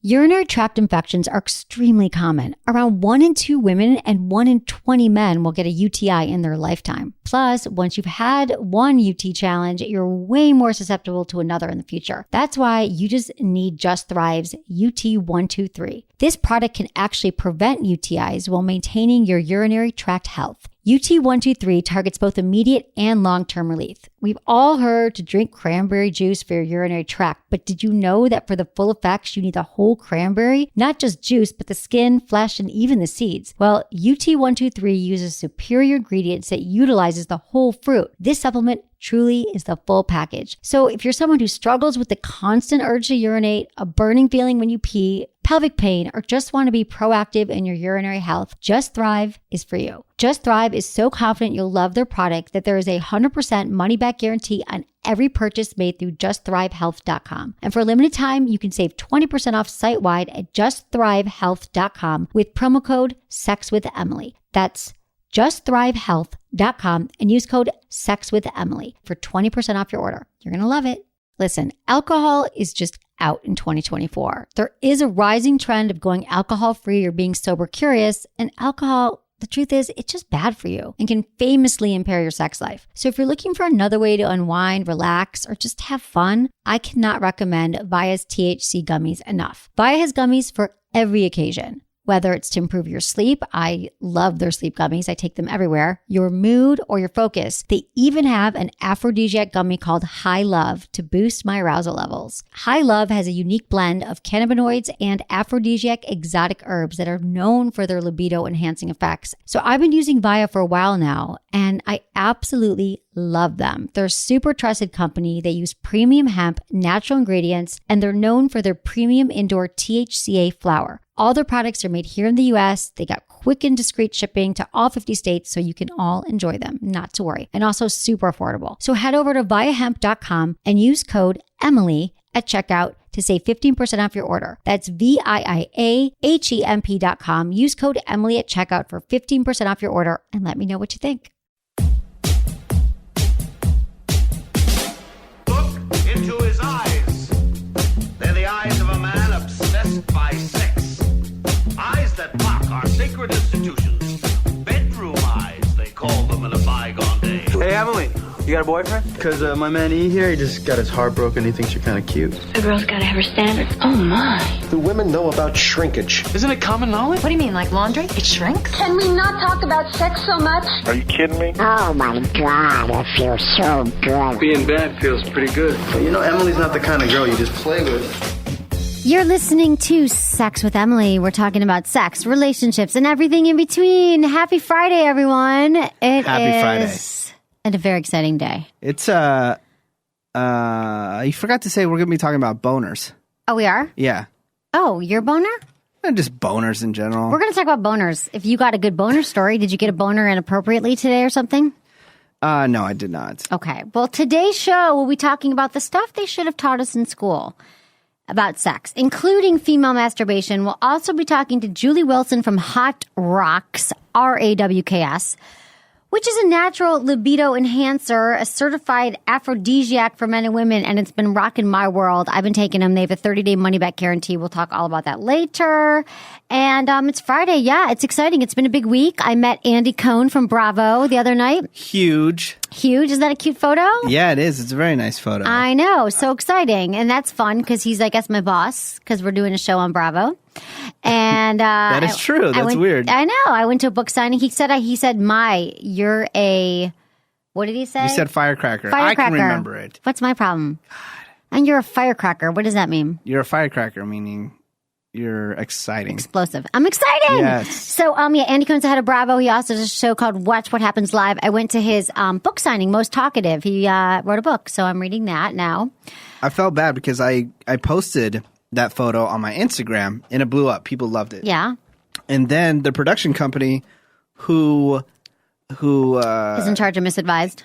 Urinary tract infections are extremely common. Around 1 in 2 women and 1 in 20 men will get a UTI in their lifetime. Plus, once you've had one UT challenge, you're way more susceptible to another in the future. That's why you just need Just Thrive's UT123. This product can actually prevent UTIs while maintaining your urinary tract health. UT123 targets both immediate and long-term relief. We've all heard to drink cranberry juice for your urinary tract, but did you know that for the full effects, you need the whole cranberry? Not just juice, but the skin, flesh, and even the seeds. Well, UT123 uses superior ingredients that utilizes the whole fruit. This supplement truly is the full package. So if you're someone who struggles with the constant urge to urinate, a burning feeling when you pee, pelvic pain, or just want to be proactive in your urinary health, Just Thrive is for you. Just Thrive is so confident you'll love their product that there is a 100% money-back guarantee on every purchase made through justthrivehealth.com. And for a limited time, you can save 20% off site-wide at justthrivehealth.com with promo code SEXWithEmily. That's justthrivehealth.com and use code SEXWithEmily for 20% off your order. You're going to love it. Listen, alcohol is just out in 2024. There is a rising trend of going alcohol-free or being sober curious, and alcohol, the truth is, it's just bad for you and can famously impair your sex life. So if you're looking for another way to unwind, relax, or just have fun, I cannot recommend Via's THC gummies enough. Via has gummies for every occasion. Whether it's to improve your sleep, I love their sleep gummies. I take them everywhere. Your mood or your focus. They even have an aphrodisiac gummy called High Love to boost my arousal levels. High Love has a unique blend of cannabinoids and aphrodisiac exotic herbs that are known for their libido enhancing effects. So I've been using Via for a while now, and I absolutely love them. They're a super trusted company. They use premium hemp, natural ingredients, and they're known for their premium indoor THCA flower. All their products are made here in the US. They got quick and discreet shipping to all 50 states, so you can all enjoy them, not to worry. And also super affordable. So head over to viahemp.com and use code Emily at checkout to save 15% off your order. That's VIIAHEMP.com. Use code Emily at checkout for 15% off your order and let me know what you think. Look into his eyes. They're the eyes of a man obsessed by sex. Eyes that mock our sacred institutions. Bedroom eyes, they call them in a bygone day. Hey, Emily, you got a boyfriend? Because my man E here, he just got his heart broken. He thinks you're kind of cute. A girl's gotta have her standards. Oh, my. Do women know about shrinkage? Isn't it common knowledge? What do you mean, like laundry? It shrinks? Can we not talk about sex so much? Are you kidding me? Oh my God, it feels so good. Being bad feels pretty good. But you know, Emily's not the kind of girl you just play with. You're listening to Sex with Emily. We're talking about sex, relationships, and everything in between. Happy Friday, everyone. Happy Friday. And a very exciting day. It's, you forgot to say we're going to be talking about boners. Oh, we are? Yeah. Oh, your boner? And just boners in general. We're going to talk about boners. If you got a good boner story, did you get a boner inappropriately today or something? No, I did not. Okay. Well, today's show, we'll be talking about the stuff they should have taught us in school about sex, including female masturbation. We'll also be talking to Julie Wilson from Hot Rawks, RAWKS, which is a natural libido enhancer, a certified aphrodisiac for men and women, and it's been rocking my world. I've been taking them. They have a 30-day money-back guarantee. We'll talk all about that later. And it's Friday. Yeah, it's exciting. It's been a big week. I met Andy Cohen from Bravo the other night. Huge. Huge. Is that a cute photo? Yeah, it is. It's a very nice photo. I know. So exciting. And that's fun because he's, I guess, my boss because we're doing a show on Bravo. And that is true. That's weird. I know. I went to a book signing. He said, you're a, what did he say? You said firecracker. I can remember it. What's my problem? God. And you're a firecracker. What does that mean? You're a firecracker, meaning you're exciting. Explosive. I'm exciting. Yes. So, Andy Cohen's the head of Bravo. He also does a show called Watch What Happens Live. I went to his book signing, Most Talkative. He wrote a book, so I'm reading that now. I felt bad because I posted that photo on my Instagram and it blew up. People loved it. Yeah. And then the production company who is in charge of Misadvised,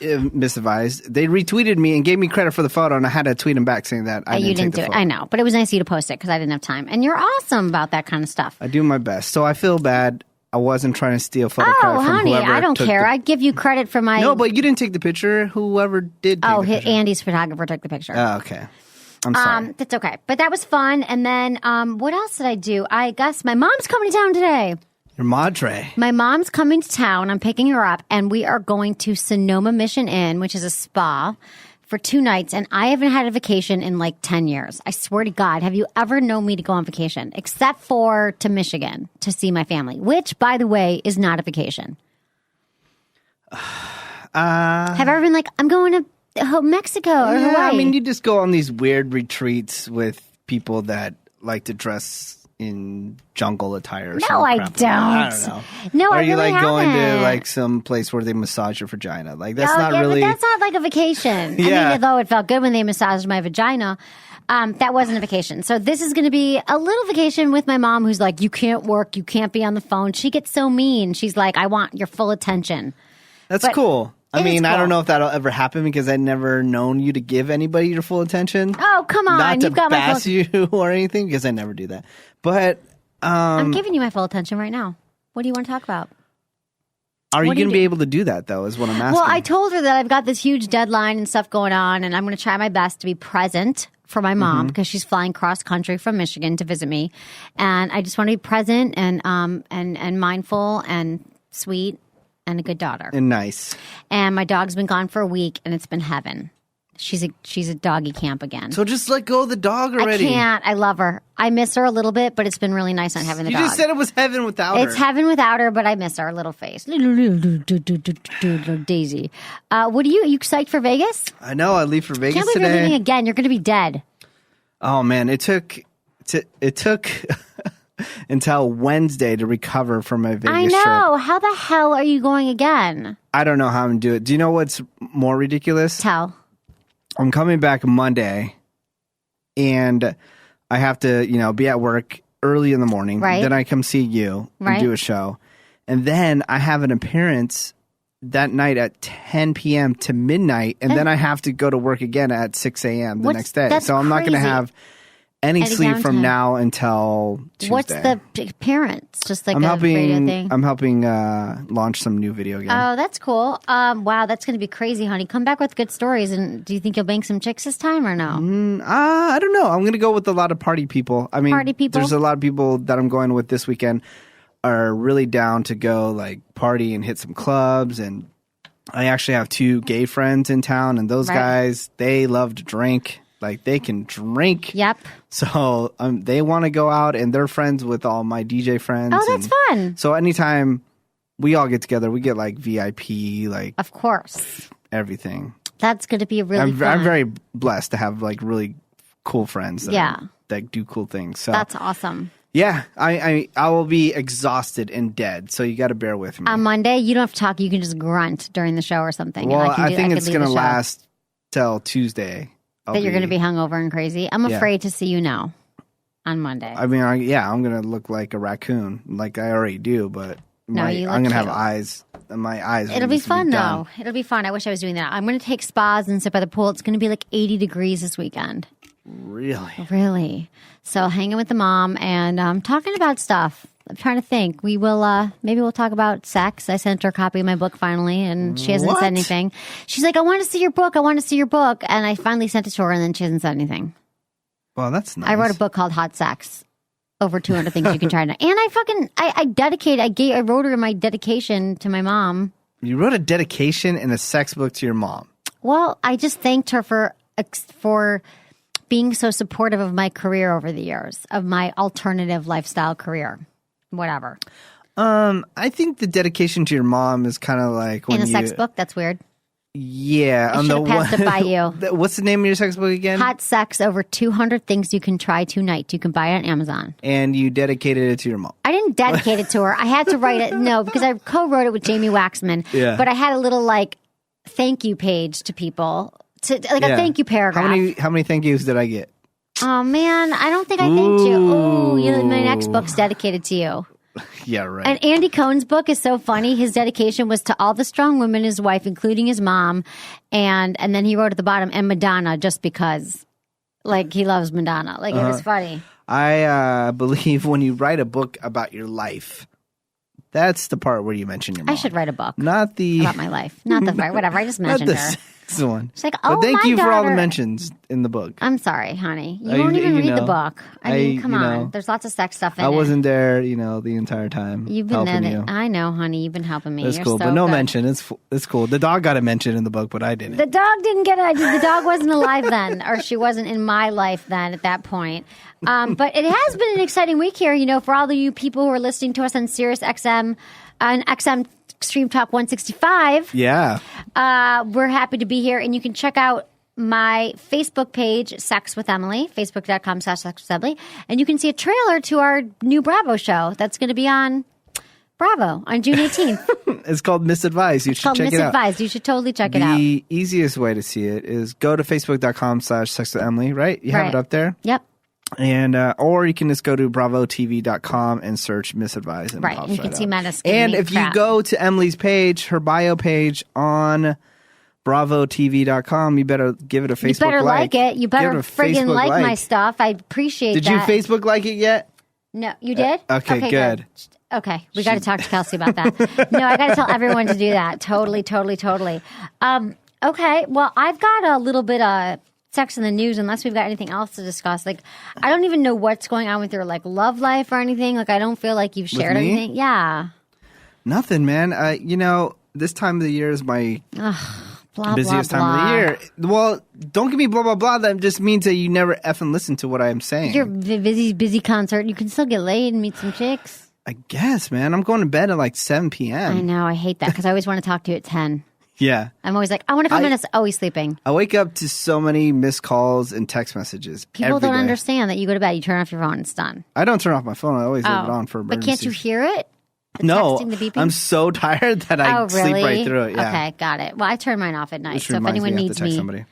they retweeted me and gave me credit for the photo, and I had to tweet them back saying that I didn't take the photo. I know, but it was nice of you to post it because I didn't have time. And you're awesome about that kind of stuff. I do my best. So I feel bad. I wasn't trying to steal photo credit from honey, whoever I don't care. I give you credit for my... No, but you didn't take the picture. Whoever did take the picture. Andy's photographer took the picture. Oh, okay. I'm sorry. That's okay. But that was fun. And then what else did I do? I guess my mom's coming to town today. Your madre. My mom's coming to town. I'm picking her up, and we are going to Sonoma Mission Inn, which is a spa, for 2 nights. And I haven't had a vacation in like 10 years. I swear to God, have you ever known me to go on vacation? Except for to Michigan to see my family, which, by the way, is not a vacation. Have I ever been like, I'm going to Mexico or Hawaii? I mean, you just go on these weird retreats with people that like to dress in jungle attire. Or No, I don't. I don't know. No, or I you really like going to haven't. like some place where they massage your vagina. Like that's Oh, not yeah, really. but that's not like a vacation. Yeah. I mean, although it felt good when they massaged my vagina, that wasn't a vacation. So this is going to be a little vacation with my mom, who's like, you can't work, you can't be on the phone. She gets so mean. She's like, I want your full attention. That's But cool. I it is mean, I cool. don't know if that'll ever happen because I've never known you to give anybody your full attention. Oh, come on. Not to You've got my bass full... you or anything because I never do that. But I'm giving you my full attention right now. What do you want to talk about? are you What do you going to be do? able to do that though? Is what I'm asking. Well, I told her that I've got this huge deadline and stuff going on, and I'm going to try my best to be present for my mom because she's flying cross country from Michigan to visit me, and I just want to be present and mindful and sweet and a good daughter. And nice. And my dog's been gone for a week, and it's been heaven. She's a doggy camp again. So just let go of the dog already. I can't. I love her. I miss her a little bit, but it's been really nice not having the You dog. just said it was heaven without her. It's heaven without her, but I miss her little face. Daisy. What are you psyched for Vegas? I know. I leave for Vegas Can't believe you're today. leaving again. You're going to be dead. Oh man, it took until Wednesday to recover from my Vegas I trip. know. How the hell are you going again? I don't know how I'm gonna do it. Do you know what's more ridiculous? Tell. I'm coming back Monday, and I have to, be at work early in the morning. Right. Then I come see you Right. and do a show, and then I have an appearance that night at 10 p.m. to midnight, and then I have to go to work again at 6 a.m. the What's- next day. that's So I'm not going to crazy. have any sleep downtime. from now until Tuesday. What's the appearance? Just like I'm a radio helping. thing? I'm helping launch some new video game. Oh, that's cool. Wow, that's going to be crazy, honey. Come back with good stories. And do you think you'll bang some chicks this time or no? I don't know. I'm going to go with a lot of party people. I mean, Party people? There's a lot of people that I'm going with this weekend are really down to go like party and hit some clubs. And I actually have 2 gay friends in town, and those Right. guys, they love to drink. Like they can drink. Yep. So they want to go out, and they're friends with all my DJ friends. Oh, that's and fun. So anytime we all get together, we get like VIP, like Of course. everything. That's going to be really I'm fun. very blessed to have like really cool friends that do cool things. So That's awesome. yeah, I will be exhausted and dead. So you got to bear with me. On Monday, you don't have to talk. You can just grunt during the show or something. well, and I think could it's leave going to the show. last till Tuesday. That you're going to be hungover and crazy. I'm Yeah. afraid to see you now on Monday. I mean, I'm going to look like a raccoon, like I already do. But No, you look I'm going to have cute. eyes. My eyes. It'll be needs to fun, done. though. It'll be fun. I wish I was doing that. I'm going to take spas and sit by the pool. It's going to be like 80 degrees this weekend. Really? Really? So hanging with the mom and talking about stuff. I'm trying to think. We will, maybe we'll talk about sex. I sent her a copy of my book finally, and she hasn't What? said anything. She's like, I want to see your book. I want to see your book. And I finally sent it to her, and then she hasn't said anything. Well, that's nice. I wrote a book called Hot Sex. Over 200 things you can try. And I wrote her my dedication to my mom. You wrote a dedication and a sex book to your mom. Well, I just thanked her for being so supportive of my career over the years, of my alternative lifestyle career, whatever. I think the dedication to your mom is kind of like when In a you, sex book, that's weird. Yeah, I on should the have passed it by you. What's the name of your sex book again? Hot Sex, over 200 things you can try tonight. You can buy it on Amazon. And you dedicated it to your mom. I didn't dedicate it to her. I had to write it. No, because I co-wrote it with Jamie Waxman. Yeah. But I had a little thank you page to people, a thank you paragraph. How many thank yous did I get? Oh man, I don't think I thanked you. Oh, my next book's dedicated to you. Yeah, right. And Andy Cohen's book is so funny. His dedication was to all the strong women, his wife, including his mom, and then he wrote at the bottom, and Madonna, just because, he loves Madonna. It was funny. I believe when you write a book about your life, that's the part where you mention your mom. I should write a book Not the about my life. Not the whatever. I just not mentioned the her. next one. She's like, oh, but thank my you for all the daughter- mentions in the book. I'm sorry, honey. You I- won't even you read the know, book. I mean, come you on. know, There's lots of sex stuff in it. I wasn't there, the entire time. You've been helping there. you. I know, honey. You've been helping me. It's You're cool, so but no good. mention. It's cool. The dog got a mention in the book, but I didn't. The dog didn't get it. The dog wasn't alive then, or she wasn't in my life then at that point. But it has been an exciting week here, for all of you people who are listening to us on Sirius XM, on XM Extreme Talk 165. Yeah. We're happy to be here, and you can check out my Facebook page, Sex with Emily, facebook.com/sexwithemily, and you can see a trailer to our new Bravo show that's going to be on Bravo on June 18th. It's called Misadvised. You should check it out. Misadvised. You should totally check it out. The easiest way to see it is go to facebook.com/sexwithemily, right? You have Right. it up there? Yep. And or you can just go to bravotv.com and search Misadvised. And it Right. pops You can right see up. Menace. And giving if me you crap. go to Emily's page, her bio page on bravotv.com, you better give it a Facebook You better like it. You better Give it a friggin' Facebook like my stuff. I appreciate Did that. you Facebook like it yet? No, you did? Okay, good. Okay, we got to talk to Kelsey about that. No, I got to tell everyone to do that. Totally. Okay, well, I've got a little bit of sex in the news, unless we've got anything else to discuss. Like, I don't even know what's going on with your love life or anything. Like, I don't feel like you've shared me? anything. Yeah. Nothing, man. This time of the year is my Blah, busiest blah, time of blah. the year. Well, don't give me blah, blah, blah. That just means that you never effing listen to what I'm saying. You're busy concert. You can still get laid and meet some chicks. I guess, man. I'm going to bed at like 7 I p.m. know. I hate that because I always want to talk to you at 10. Yeah. I'm always like, I want 5 minutes. Oh, he's sleeping. I wake up to so many missed calls and text messages. People every don't day. understand that you go to bed, you turn off your phone, and it's done. I don't turn off my phone. I always leave it on for But emergencies. can't you hear it? The No, texting, the beeping? I'm so tired that I Oh, really? sleep right through it. Yeah. Okay, got it. Well, I turn mine off at night. Which So if reminds anyone me I have needs to text me somebody.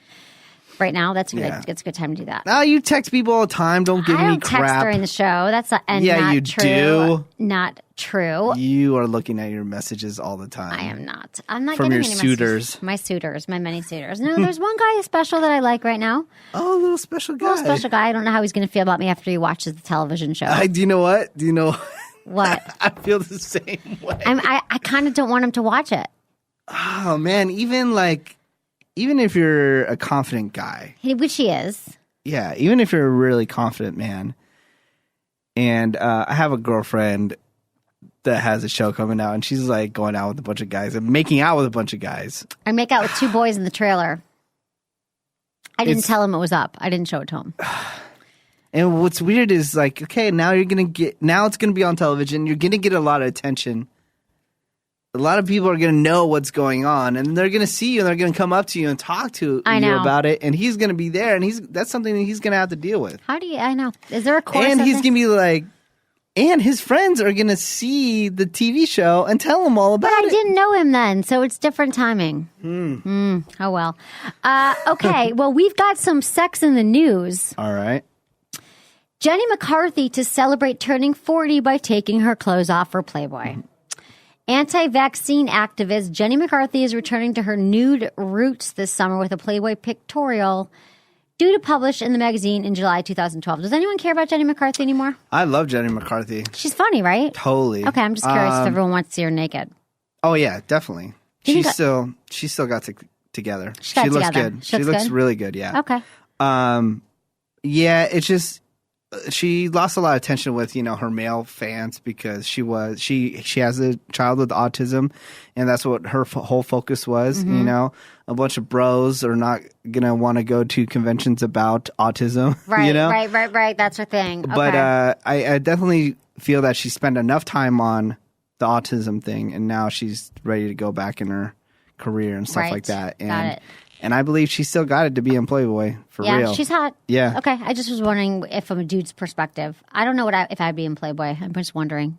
right now, that's good. Yeah. It's a good time to do that. No, you text people all the time. Don't give I me don't text crap. during the show. That's not you true. do. Not true. You are looking at your messages all the time. I am not. I'm not From getting your any suitors. messages. My many suitors. No, there's one guy special that I like right now. Oh, a little special guy. Little special guy. I don't know how he's going to feel about me after he watches the television show. Do you know what? Do you know What? I feel the same way. I kind of don't want him to watch it. Oh man, even if you're a confident guy, Which he is. yeah, even if you're a really confident man, and I have a girlfriend that has a show coming out, and she's like going out with a bunch of guys and making out with a bunch of guys. I make out with 2 boys in the trailer. I didn't It's- tell him it was up. I didn't show it to him. And what's weird is like, okay, now it's gonna be on television. You're gonna get a lot of attention. A lot of people are gonna know what's going on, and they're gonna see you, and they're gonna come up to you and talk to I you know. about it. And he's gonna be there, and that's something that he's gonna have to deal with. How do you? I know. Is there a course? And of he's this? gonna be like, and his friends are gonna see the TV show and tell him all about I it. didn't know him then, so it's different timing. Oh well. Okay. Well, we've got some sex in the news. All right. Jenny McCarthy to celebrate turning 40 by taking her clothes off for Playboy. Anti-vaccine activist Jenny McCarthy is returning to her nude roots this summer with a Playboy pictorial due to publish in the magazine in July 2012. Does anyone care about Jenny McCarthy anymore? I love Jenny McCarthy. She's funny, right? Totally. Okay, I'm just curious if everyone wants to see her naked. Oh yeah, definitely. Do you She think still got together. She got looks together. good. She She looks looks good? really good. Yeah. Okay. Yeah, it's just she lost a lot of attention with her male fans because she has a child with autism, and that's what her whole focus was. Mm-hmm. A bunch of bros are not gonna want to go to conventions about autism. Right, right. right. That's her thing. But Okay. I definitely feel that she spent enough time on the autism thing, and now she's ready to go back in her career and stuff Right. like that. Got And it. and I believe she still got it to be in Playboy for Yeah, real. she's hot. Yeah. Okay, I just was wondering if from a dude's perspective. I don't know if I'd be in Playboy. I'm just wondering.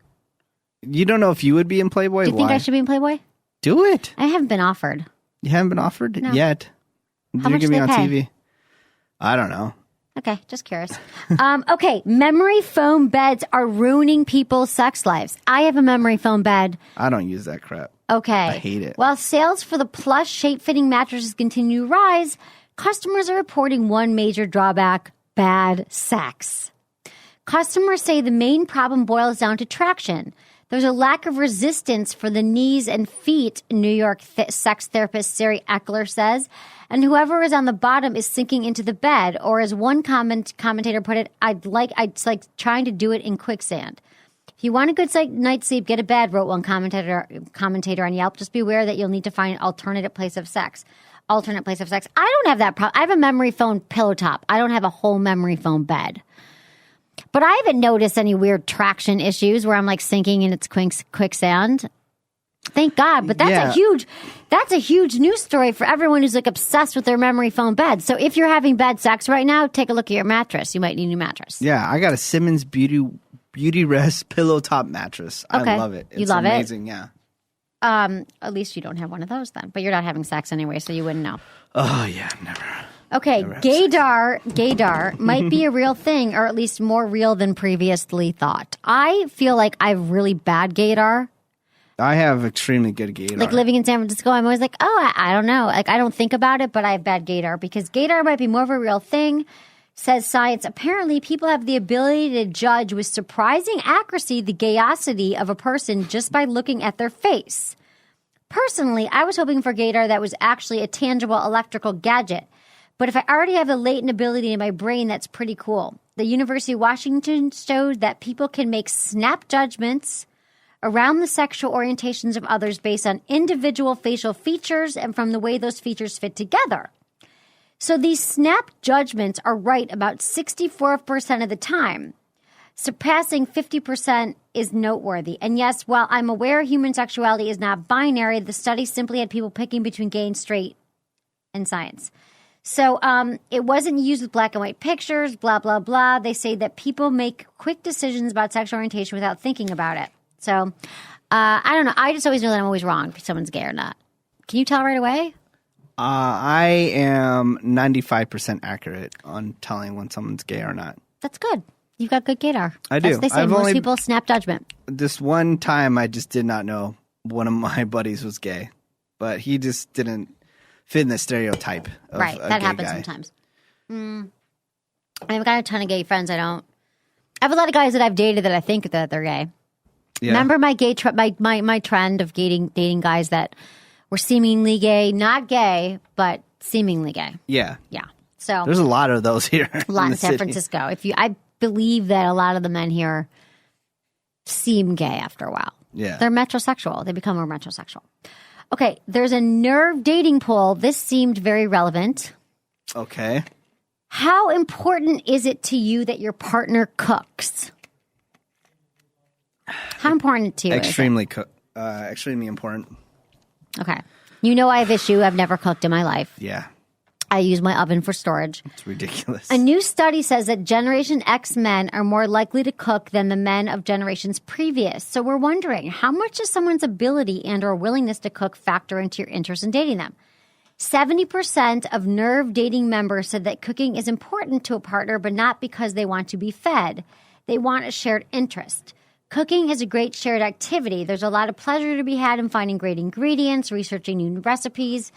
You don't know if you would be in Playboy? Do you think Why? I should be in Playboy? Do it. I haven't been offered. You haven't been offered No. yet. How You're much gonna be do on they pay? TV. I don't know. Okay, just curious. Okay, memory foam beds are ruining people's sex lives. I have a memory foam bed. I don't use that crap. Okay. I hate it. While sales for the plush shape-fitting mattresses continue to rise, customers are reporting one major drawback: bad sex. Customers say the main problem boils down to traction. There's a lack of resistance for the knees and feet, New York sex therapist Sari Eckler says. And whoever is on the bottom is sinking into the bed. Or as one commentator put it, it's like trying to do it in quicksand. If you want a good night's sleep, get a bed, wrote one commentator on Yelp. Just be aware that you'll need to find an alternate place of sex. I don't have that problem. I have a memory foam pillow top. I don't have a whole memory foam bed. But I haven't noticed any weird traction issues where I'm like sinking in its quicksand. Thank God. But that's a huge news story for everyone who's like obsessed with their memory foam bed. So if you're having bad sex right now, take a look at your mattress. You might need a new mattress. Yeah, I got a Simmons Beauty Rest pillow top mattress. Okay. I love it. It's you love amazing, it? Yeah. At least you don't have one of those then. But you're not having sex anyway, so you wouldn't know. Oh, yeah, never. Okay, Gaydar might be a real thing, or at least more real than previously thought. I feel like I have really bad Gaydar. I have extremely good Gaydar. Like living in San Francisco, I'm always like, I don't know. Like I don't think about it, but I have bad Gaydar because Gaydar might be more of a real thing, says science. Apparently, people have the ability to judge with surprising accuracy the gayosity of a person just by looking at their face. Personally, I was hoping for Gaydar that was actually a tangible electrical gadget. But if I already have a latent ability in my brain, that's pretty cool. The University of Washington showed that people can make snap judgments around the sexual orientations of others based on individual facial features and from the way those features fit together. So these snap judgments are right about 64% of the time. Surpassing 50% is noteworthy. And yes, while I'm aware human sexuality is not binary, the study simply had people picking between gay and straight in science. So it wasn't used with black and white pictures, blah, blah, blah. They say that people make quick decisions about sexual orientation without thinking about it. So I don't know. I just always know that I'm always wrong if someone's gay or not. Can you tell right away? I am 95% accurate on telling when someone's gay or not. That's good. You've got good Gaydar. I do. That's what they say. Most people snap judgment. This one time I just did not know one of my buddies was gay. But he just didn't fit in the stereotype of right. a That gay happens guy. sometimes. I've got a ton of gay friends. I have a lot of guys that I've dated that I think that they're gay. Yeah. Remember my gay my trend of dating guys that were seemingly gay, not gay, but seemingly gay. Yeah. Yeah. So there's a lot of those here. A lot in San Francisco. I believe that a lot of the men here seem gay after a while. Yeah. They're metrosexual. They become more metrosexual. Okay, there's a nerve dating poll. This seemed very relevant. Okay. How important is it to you that your partner cooks? How important to you? Extremely important. Okay. You know I have issue. I've never cooked in my life. Yeah. I use my oven for storage. It's ridiculous. A new study says that Generation X men are more likely to cook than the men of generations previous. So we're wondering, how much does someone's ability and or willingness to cook factor into your interest in dating them? 70% of Nerve dating members said that cooking is important to a partner, but not because they want to be fed. They want a shared interest. Cooking is a great shared activity. There's a lot of pleasure to be had in finding great ingredients, researching new recipes,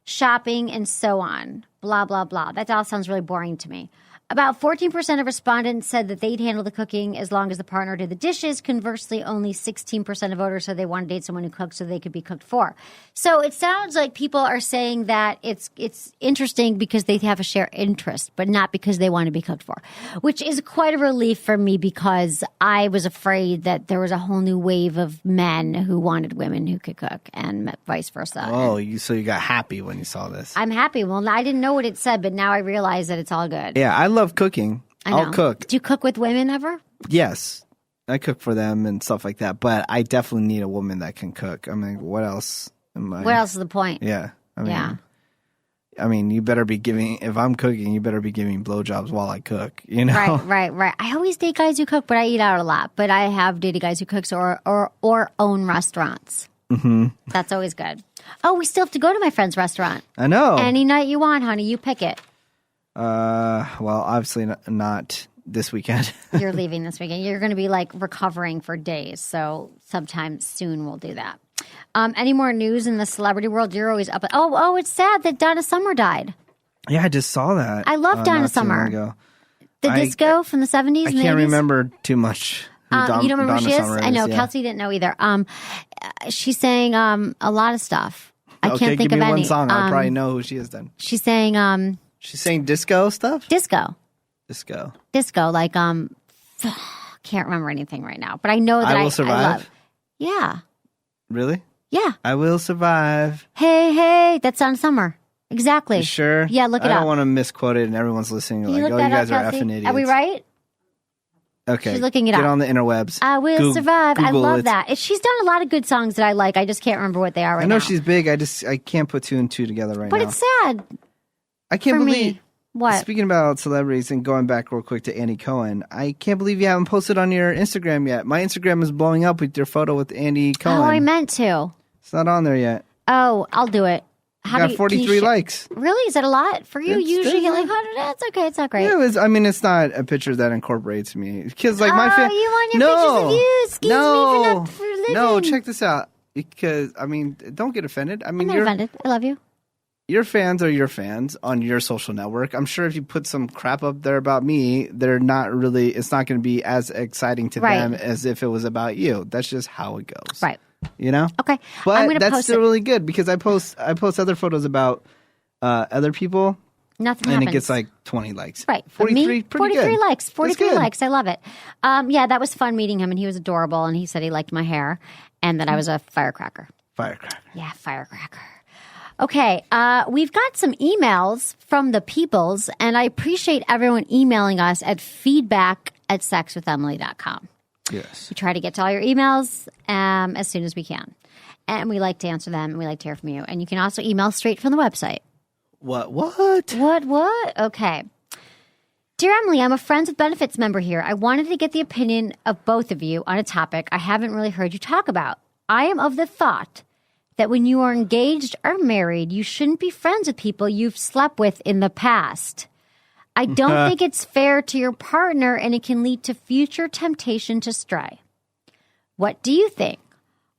shopping, and so on. Blah, blah, blah. That all sounds really boring to me. About 14% of respondents said that they'd handle the cooking as long as the partner did the dishes. Conversely, only 16% of voters said they want to date someone who cooks so they could be cooked for. So it sounds like people are saying that it's interesting because they have a shared interest, but not because they want to be cooked for, which is quite a relief for me because I was afraid that there was a whole new wave of men who wanted women who could cook and vice versa. Oh, so you got happy when you saw this. I'm happy. Well, I didn't know what it said, but now I realize that it's all good. Yeah, I love cooking. I'll cook. Do you cook with women ever? Yes. I cook for them and stuff like that. But I definitely need a woman that can cook. I mean, what else am I? What else is the point? Yeah. I mean, you better be giving, if I'm cooking, you better be giving blowjobs while I cook, you know? Right. I always date guys who cook, but I eat out a lot. But I have dated guys who cook or own restaurants. Mm-hmm. That's always good. Oh, we still have to go to my friend's restaurant. I know. Any night you want, honey, you pick it. Well, obviously not this weekend. You're leaving this weekend. You're going to be like recovering for days. So sometime soon we'll do that. Any more news in the celebrity world? You're always up. Oh, it's sad that Donna Summer died. Yeah, I just saw that. I love Donna not too long Summer. ago. The disco from the 70s. I can't remember too much. You don't remember who she is? Summer I know. yeah. Kelsey didn't know either. She's saying a lot of stuff. I can't think give of me any. one song. I'll probably know who she is then. She's saying She's saying disco stuff? disco. Disco. Like can't remember anything right now, but I know that I Will Survive? I love. Yeah. Really? Yeah. I Will Survive. Hey, that's on Summer. Exactly. You sure? Yeah, look it I up. don't want to misquote it and everyone's listening. Can Like, you look oh, that you guys up, are Kelsey? effing idiots. Are we right? Okay. She's looking it Get up. on the interwebs. I Will Survive. I Google love it. that. She's done a lot of good songs that I like. I just can't remember what they are right I know now. she's big. I can't put two and two together right But now. it's sad I can't for believe. me. What? Speaking about celebrities and going back real quick to Andy Cohen, I can't believe you haven't posted on your Instagram yet. My Instagram is blowing up with your photo with Andy Cohen. Oh, I meant to. It's not on there yet. Oh, I'll do it. How Got can 43 you likes. Really? Is that a lot for you? It's Usually you get like different. 100. That's okay. It's not great. Yeah, it's not a picture that incorporates me. Because like my you want your pictures of you? Excuse me for not for living. No, check this out. Because don't get offended. I'm not offended. I love you. Your fans are your fans on your social network. I'm sure if you put some crap up there about me, they're not really. It's not going to be as exciting to them as if it was about you. That's just how it goes. Right. You know. Okay. But I'm gonna that's post still it. really good because I post other photos about other people. Nothing and happens. it gets like 20 likes. Right. 43, Me, pretty 43 good. likes. 43 good. likes. I love it. Yeah, that was fun meeting him, and he was adorable, and he said he liked my hair and that I was a firecracker. Firecracker. Yeah, firecracker. Okay, we've got some emails from the peoples, and I appreciate everyone emailing us at feedback@sexwithemily.com. Yes. We try to get to all your emails as soon as we can. And we like to answer them, and we like to hear from you. And you can also email straight from the website. What? What? Okay. Dear Emily, I'm a Friends with Benefits member here. I wanted to get the opinion of both of you on a topic I haven't really heard you talk about. I am of the thought that when you are engaged or married, you shouldn't be friends with people you've slept with in the past. I don't think it's fair to your partner, and it can lead to future temptation to stray. What do you think?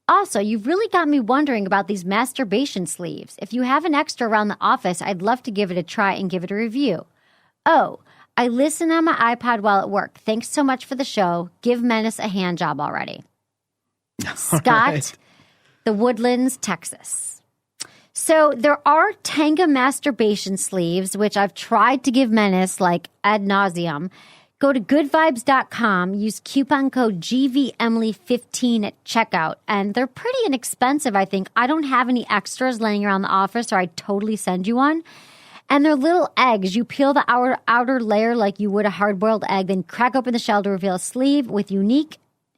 Also, you've really got me wondering about these masturbation sleeves. If you have an extra around the office, I'd love to give it a try and give it a review. Oh, I listen on my iPod while at work. Thanks so much for the show. Give Menace a hand job already. Scott, The Woodlands, Texas. So there are Tanga masturbation sleeves, which I've tried to give Menace like ad nauseum. Go to goodvibes.com, use coupon code GVEmily15 at checkout, and they're pretty inexpensive, I think. I don't have any extras laying around the office, or I'd totally send you one. And they're little eggs. You peel the outer layer like you would a hard-boiled egg, then crack open the shell to reveal a sleeve with unique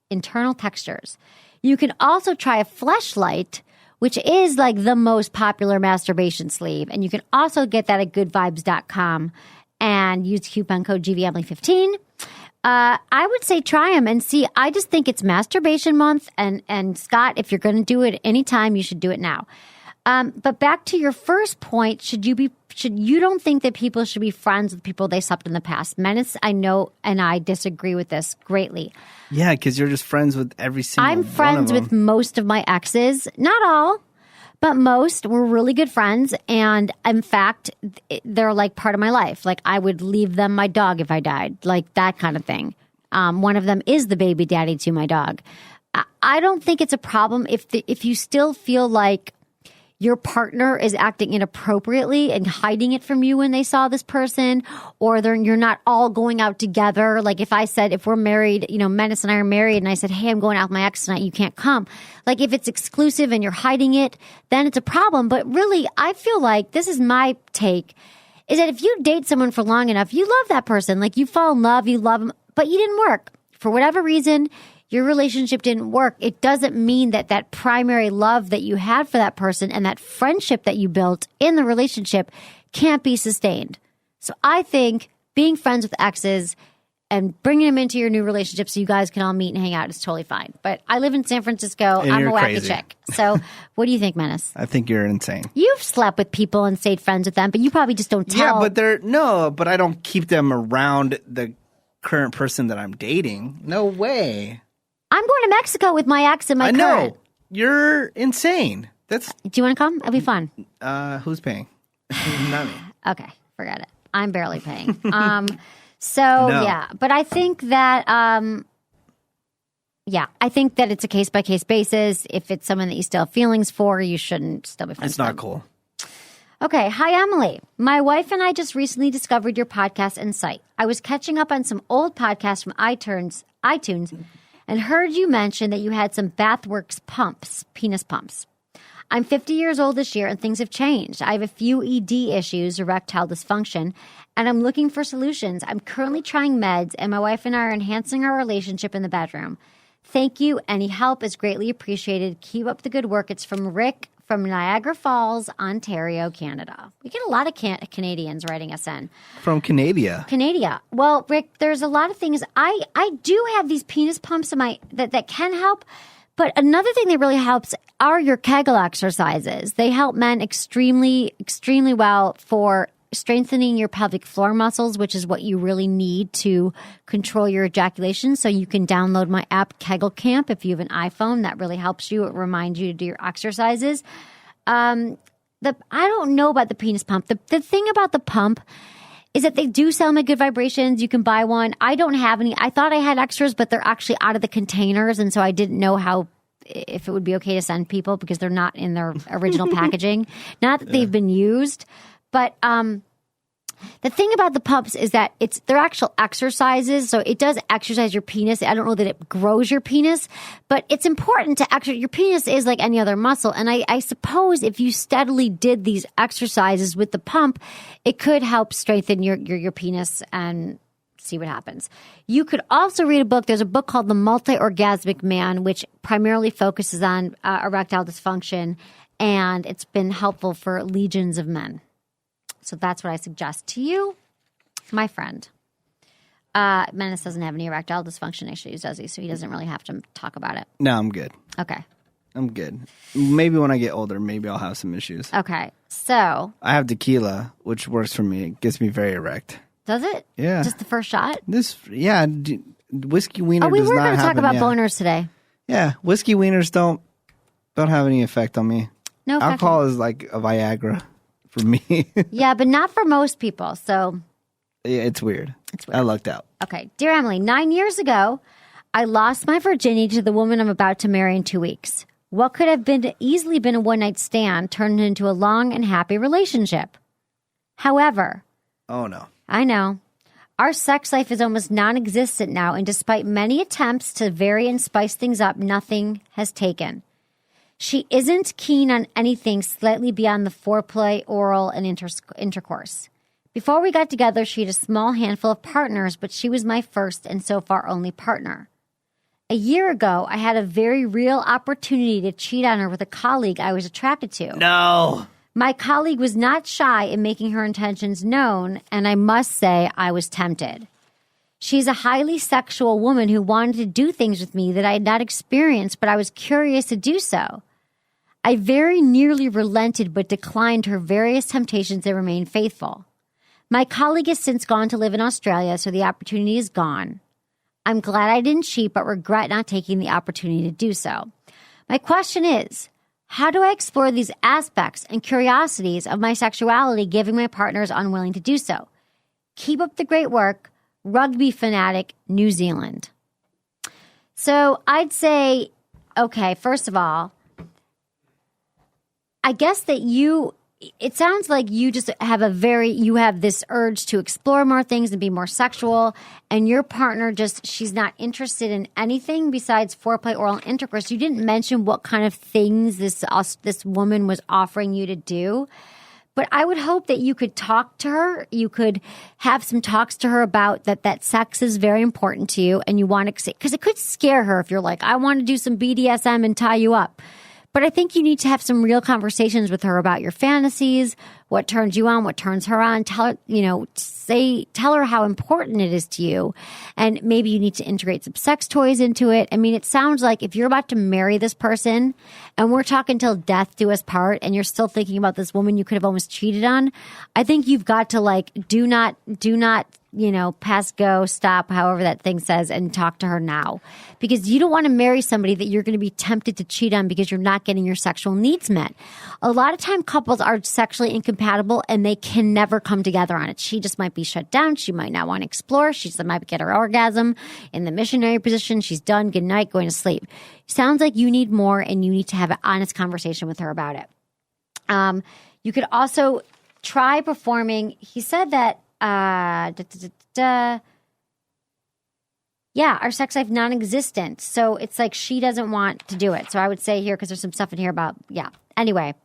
internal textures. You can also try a fleshlight, which is like the most popular masturbation sleeve. And you can also get that at goodvibes.com and use coupon code GVEmily15. I would say try them and see. I just think it's masturbation month. And Scott, if you're going to do it anytime, you should do it now. But back to your first point, you don't think that people should be friends with people they slept in the past? Menace, I know, and I disagree with this greatly. Yeah, because you're just friends with every single I'm one friends of them. with most of my exes. Not all, but most. We're really good friends. And in fact, they're like part of my life. Like I would leave them my dog if I died, like that kind of thing. One of them is the baby daddy to my dog. I don't think it's a problem if you still feel like your partner is acting inappropriately and hiding it from you when they saw this person, or you're not all going out together. Like if I said, if we're married, Menace and I are married, and I said, hey, I'm going out with my ex tonight, you can't come. Like if it's exclusive and you're hiding it, then it's a problem. But really, I feel like, this is my take, is that if you date someone for long enough, you love that person. Like you fall in love, you love them, but you didn't work. For whatever reason, your relationship didn't work. It doesn't mean that primary love that you had for that person and that friendship that you built in the relationship can't be sustained. So I think being friends with exes and bringing them into your new relationship so you guys can all meet and hang out is totally fine. But I live in San Francisco. And I'm a you're wacky crazy. chick. So what do you think, Menace? I think you're insane. You've slept with people and stayed friends with them, but you probably just don't tell. Yeah, but I don't keep them around the current person that I'm dating. No way. I'm going to Mexico with my ex and my I current. know. You're insane. That's Do you want to come? It'll be fun. who's paying? Not me. Okay, forget it. I'm barely paying. Yeah, but I think that Yeah, I think that it's a case-by-case basis. If it's someone that you still have feelings for, you shouldn't still be friends It's with not them. cool. Okay. Hi, Emily. My wife and I just recently discovered your podcast and site. I was catching up on some old podcasts from iTunes, and heard you mention that you had some Bathworks pumps, penis pumps. I'm 50 years old this year, and things have changed. I have a few ED issues, erectile dysfunction, and I'm looking for solutions. I'm currently trying meds, and my wife and I are enhancing our relationship in the bedroom. Thank you. Any help is greatly appreciated. Keep up the good work. It's from Rick from Niagara Falls, Ontario, Canada. We get a lot of Canadians writing us in. From Canada. Well, Rick, there's a lot of things. I do have these penis pumps in that can help. But another thing that really helps are your Kegel exercises. They help men extremely, extremely well for strengthening your pelvic floor muscles, which is what you really need to control your ejaculation. So you can download my app, Kegel Camp, if you have an iPhone. That really helps you. It reminds you to do your exercises. I don't know about the penis pump. The thing about the pump is that they do sell them at Good Vibrations. You can buy one. I don't have any. I thought I had extras, but they're actually out of the containers, and so I didn't know if it would be okay to send people because they're not in their original packaging. Not that they've been used, but the thing about the pumps is that they're actual exercises, so it does exercise your penis. I don't know that it grows your penis, but it's important to exercise. Your penis is like any other muscle, and I suppose if you steadily did these exercises with the pump, it could help strengthen your penis and see what happens. You could also read a book. There's a book called The Multi-Orgasmic Man, which primarily focuses on erectile dysfunction, and it's been helpful for legions of men. So that's what I suggest to you, my friend. Menace doesn't have any erectile dysfunction issues, does he? So he doesn't really have to talk about it. No, I'm good. Okay. I'm good. Maybe when I get older, maybe I'll have some issues. Okay. So. I have tequila, which works for me. It gets me very erect. Does it? Yeah. Just the first shot? Whiskey wiener does not happen. Oh, we were going to talk about boners today. Yeah. Whiskey wieners don't have any effect on me. No effect. Alcohol is like a Viagra for me. Yeah, but not for most people. So. Yeah, it's weird. I lucked out. Okay. Dear Emily, 9 years ago, I lost my virginity to the woman I'm about to marry in 2 weeks. What could have easily been a one-night stand turned into a long and happy relationship. However. Oh, no. I know. Our sex life is almost non-existent now, and despite many attempts to vary and spice things up, nothing has taken. She isn't keen on anything slightly beyond the foreplay, oral, and intercourse. Before we got together, she had a small handful of partners, but she was my first and so far only partner. A year ago, I had a very real opportunity to cheat on her with a colleague I was attracted to. No. My colleague was not shy in making her intentions known, and I must say I was tempted. She's a highly sexual woman who wanted to do things with me that I had not experienced, but I was curious to do so. I very nearly relented but declined her various temptations and remained faithful. My colleague has since gone to live in Australia, so the opportunity is gone. I'm glad I didn't cheat, but regret not taking the opportunity to do so. My question is, how do I explore these aspects and curiosities of my sexuality, given my partner is unwilling to do so? Keep up the great work. Rugby fanatic, New Zealand. So I'd say, okay, first of all, I guess that it sounds like you just have you have this urge to explore more things and be more sexual, and your partner she's not interested in anything besides foreplay, oral, and intercourse. You didn't mention what kind of things this woman was offering you to do, but I would hope that you could talk to her. You could have some talks to her about that sex is very important to you, and you want to, because it could scare her if you're like, I want to do some BDSM and tie you up. But I think you need to have some real conversations with her about your fantasies, what turns you on, what turns her on. Tell her how important it is to you. And maybe you need to integrate some sex toys into it. I mean, it sounds like if you're about to marry this person and we're talking till death do us part and you're still thinking about this woman you could have almost cheated on, I think you've got to do not, pass go, stop, however that thing says, and talk to her now. Because you don't want to marry somebody that you're going to be tempted to cheat on because you're not getting your sexual needs met. A lot of time couples are sexually incapable compatible and they can never come together on it. She just might be shut down. She might not want to explore. She just might get her orgasm in the missionary position. She's done. Good night, going to sleep. Sounds like you need more and you need to have an honest conversation with her about it. You could also try performing. He said that, yeah, our sex life non-existent. So it's like she doesn't want to do it. So I would say here, because there's some stuff in here about, yeah. Anyway,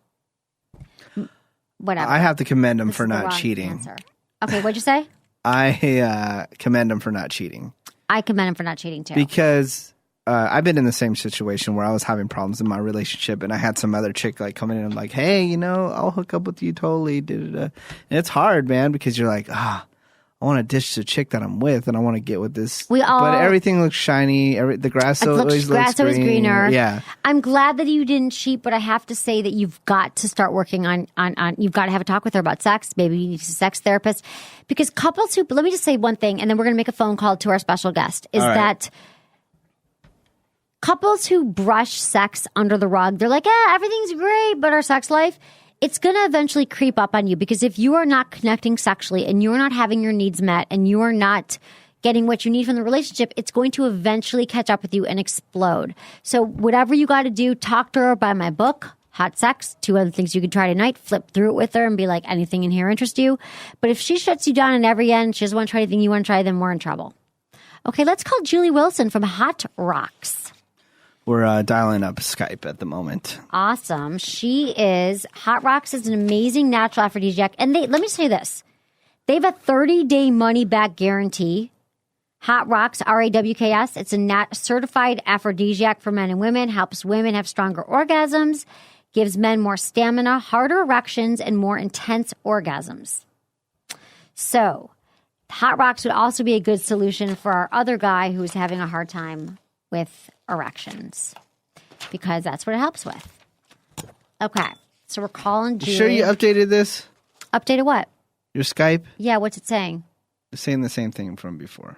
whatever. I have to commend him This for is the not wrong cheating. answer. Okay, what'd you say? I commend him for not cheating. I commend him for not cheating too. Because I've been in the same situation where I was having problems in my relationship and I had some other chick like coming in and like, hey, you know, I'll hook up with you totally. And it's hard, man, because you're like, I want to ditch the chick that I'm with and I want to get with this. But everything looks shiny. The grass always looks greener. Yeah. I'm glad that you didn't cheat, but I have to say that you've got to start working on you've got to have a talk with her about sex. Maybe you need a sex therapist. Because couples who, let me just say one thing and then we're going to make a phone call to our special guest, is that couples who brush sex under the rug, they're like, everything's great, but our sex life, it's going to eventually creep up on you, because if you are not connecting sexually and you're not having your needs met and you are not getting what you need from the relationship, it's going to eventually catch up with you and explode. So whatever you got to do, talk to her, buy my book, Hot Sex, 2 other things you could try tonight, flip through it with her and be like, anything in here interest you? But if she shuts you down in every end, she doesn't want to try anything you want to try, then we're in trouble. Okay, let's call Julie Wilson from Hot Rawks. We're dialing up Skype at the moment. Awesome. Hot Rawks is an amazing natural aphrodisiac. And let me say this. They have a 30-day money-back guarantee. Hot Rawks, RAWKS. It's a certified aphrodisiac for men and women, helps women have stronger orgasms, gives men more stamina, harder erections, and more intense orgasms. So, Hot Rawks would also be a good solution for our other guy who's having a hard time with erections, because that's what it helps with. Okay, so we're calling Julie. You sure you updated this? Updated what? Your Skype? Yeah, what's it saying? It's saying the same thing from before.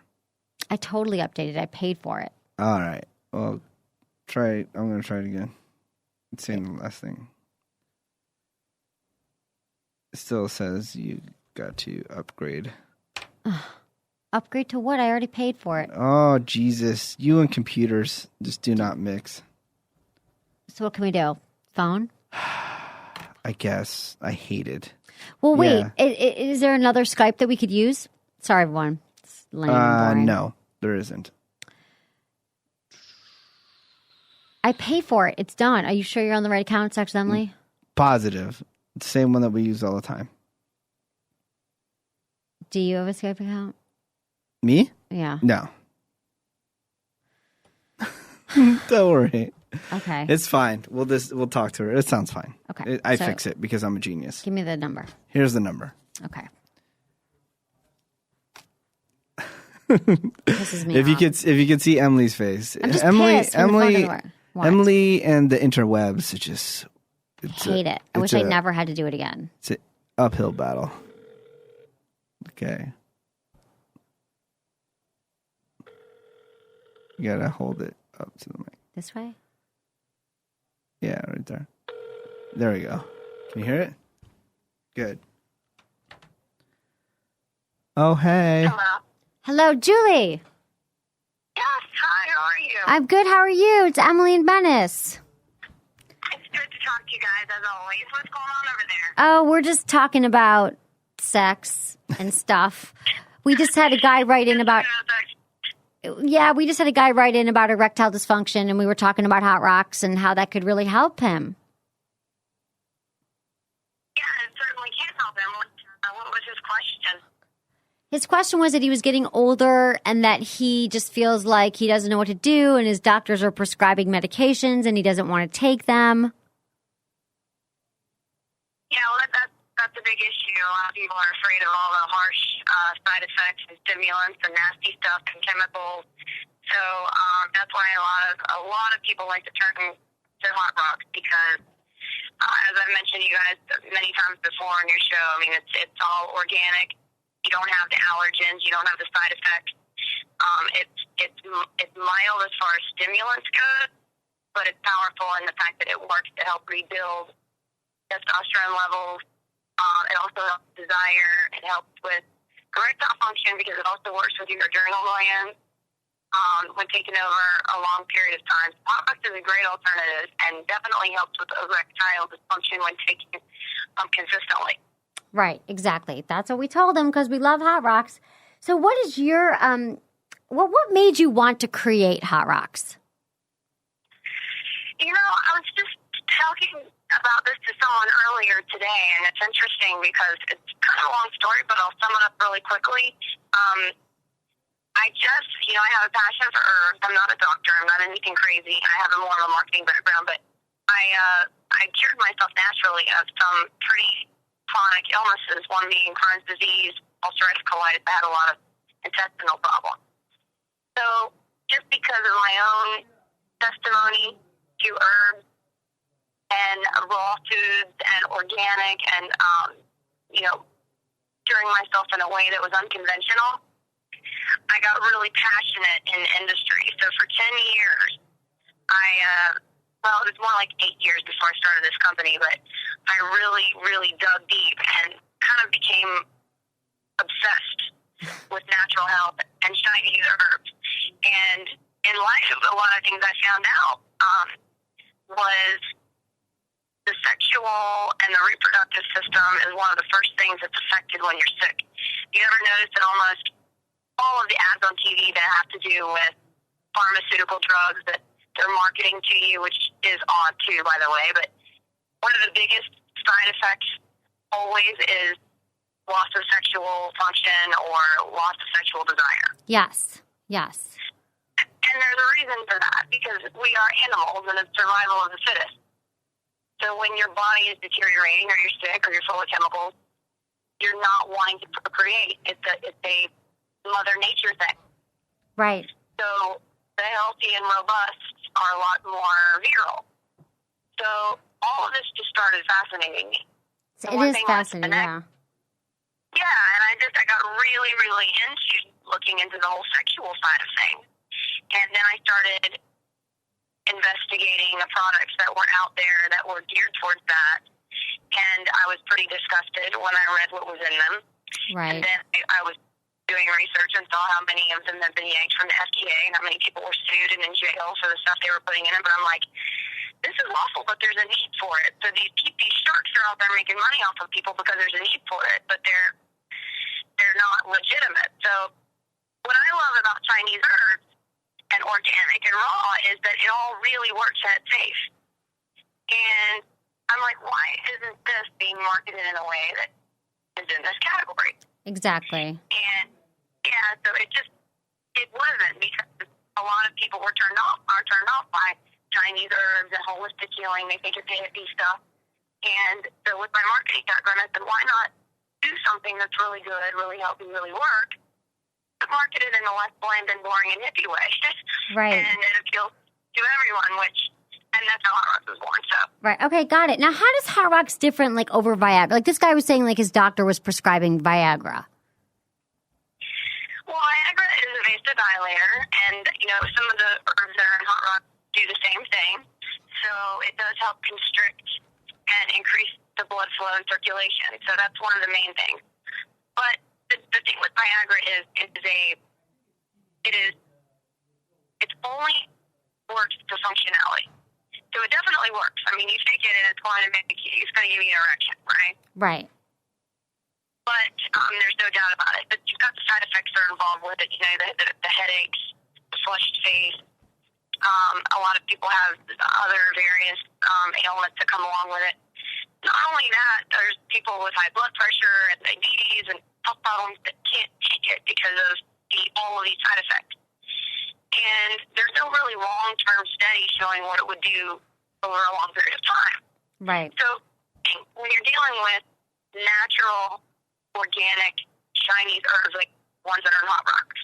I totally updated. I paid for it. All right. Well, try it. I'm going to try it again. It's saying the last thing. It still says you got to upgrade. Upgrade to what? I already paid for it. Oh, Jesus. You and computers just do not mix. So what can we do? Phone? I guess. I hate it. Well, wait. Yeah. Is there another Skype that we could use? Sorry, everyone. It's lame and boring. No, there isn't. I pay for it. It's done. Are you sure you're on the right account, ex.Emily? Positive. It's the same one that we use all the time. Do you have a Skype account? Me? Yeah. No. Don't worry. Okay. It's fine. We'll talk to her. It sounds fine. Okay. I fix it because I'm a genius. Give me the number. Here's the number. Okay. Pisses me if off. you could see Emily's face. I'm just pissed when the phone doesn't work. What? Emily and the interwebs hate it. I wish I never had to do it again. It's an uphill battle. Okay. You gotta hold it up to the mic. This way? Yeah, right there. There we go. Can you hear it? Good. Oh, hey. Hello. Hello, Julie. Yes, hi, how are you? I'm good. How are you? It's Emily and Menace. It's good to talk to you guys, as always. What's going on over there? Oh, we're just talking about sex and stuff. We just had a guy write in about... Yeah, we just had a guy write in about erectile dysfunction, and we were talking about Hot Rawks and how that could really help him. Yeah, it certainly can help him. What was his question? His question was that he was getting older and that he just feels like he doesn't know what to do, and his doctors are prescribing medications and he doesn't want to take them. Yeah, well, that's a big issue. A lot of people are afraid of all the harsh side effects and stimulants and nasty stuff and chemicals. So that's why a lot of people like to turn to Hot Rawks, because as I've mentioned to you guys many times before on your show, I mean, it's all organic. You don't have the allergens. You don't have the side effects. It's mild as far as stimulants go, but it's powerful in the fact that it works to help rebuild testosterone levels It also helps desire. It helps with erectile function because it also works with your adrenal glands when taken over a long period of time. Hot Rawks is a great alternative and definitely helps with erectile dysfunction when taken consistently. Right, exactly. That's what we told them because we love Hot Rawks. So what is your, what made you want to create Hot Rawks? You know, I was just talking about this to someone earlier today, and it's interesting because it's kind of a long story, but I'll sum it up really quickly. I have a passion for herbs. I'm not a doctor. I'm not anything crazy. I have more of a marketing background, but I cured myself naturally of some pretty chronic illnesses, one being Crohn's disease, ulcerative colitis. I had a lot of intestinal problems. So just because of my own testimony to herbs and raw foods and organic and, curing myself in a way that was unconventional, I got really passionate in the industry. So for 10 years, it was more like 8 years before I started this company, but I really, really dug deep and kind of became obsessed with natural health and Chinese herbs. And in light of a lot of things I found out was the sexual and the reproductive system is one of the first things that's affected when you're sick. You ever notice that almost all of the ads on TV that have to do with pharmaceutical drugs that they're marketing to you, which is odd too, by the way, but one of the biggest side effects always is loss of sexual function or loss of sexual desire. Yes. And there's a reason for that, because we are animals and it's survival of the fittest. So when your body is deteriorating or you're sick or you're full of chemicals, you're not wanting to procreate. It's a Mother Nature thing. Right. So the healthy and robust are a lot more virile. So all of this just started fascinating me. So it is fascinating, yeah. Yeah, and I got really, really into looking into the whole sexual side of things. And then I started investigating the products that were out there that were geared towards that. And I was pretty disgusted when I read what was in them. Right. And then I was doing research and saw how many of them had been yanked from the FDA and how many people were sued and in jail for the stuff they were putting in it. But I'm like, this is awful, but there's a need for it. So these sharks are out there making money off of people because there's a need for it, but they're not legitimate. So what I love about Chinese herbs and organic and raw is that it all really works and it's safe. And I'm like, why isn't this being marketed in a way that is in this category? Exactly. And yeah, so it wasn't, because a lot of people are turned off by Chinese herbs and holistic healing. They think it's hippie stuff. And so with my marketing background, I said, why not do something that's really good, really healthy, really work, but market it in a less bland and boring and hippie way. Right. And it appeals to everyone, and that's how Hot Rawks was born. So. Right. Okay, got it. Now, how does Hot Rawks different, over Viagra? Like, this guy was saying, his doctor was prescribing Viagra. Well, Viagra is a vasodilator, and, some of the herbs that are in Hot Rawks do the same thing. So it does help constrict and increase the blood flow and circulation. So that's one of the main things. But the thing with Viagra is it only works to functionality. So it definitely works. I mean, you take it and it's going to give you an erection, right? Right. But there's no doubt about it. But you've got the side effects that are involved with it. The headaches, the flushed face. A lot of people have other various ailments that come along with it. Not only that, there's people with high blood pressure and diabetes and health problems that can't take it because of all of these side effects. And there's no really long-term study showing what it would do over a long period of time. Right. So when you're dealing with natural, organic, Chinese herbs, like ones that are in Hot Rawks,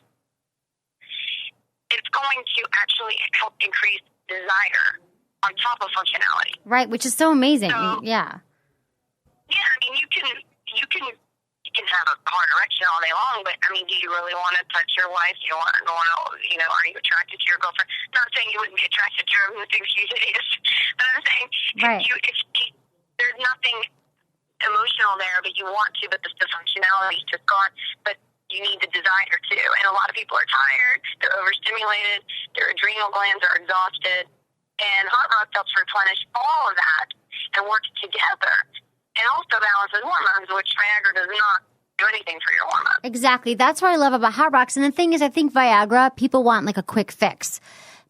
it's going to actually help increase desire on top of functionality. Right, which is so amazing. So, yeah. Yeah, I mean, you can have a hard erection all day long, but I mean, do you really want to touch your wife? Do you want to, are you attracted to your girlfriend? Not saying you wouldn't be attracted to her who thinks she's hideous, but I'm saying right. there's nothing emotional there, but you want to, but the functionality is just gone. But you need the desire to. And a lot of people are tired, they're overstimulated, their adrenal glands are exhausted. And Hot Rawks helps replenish all of that and work together. And also balances hormones, which Viagra does not do anything for your hormones. Exactly. That's what I love about Hot Rawks. And the thing is, I think Viagra, people want like a quick fix.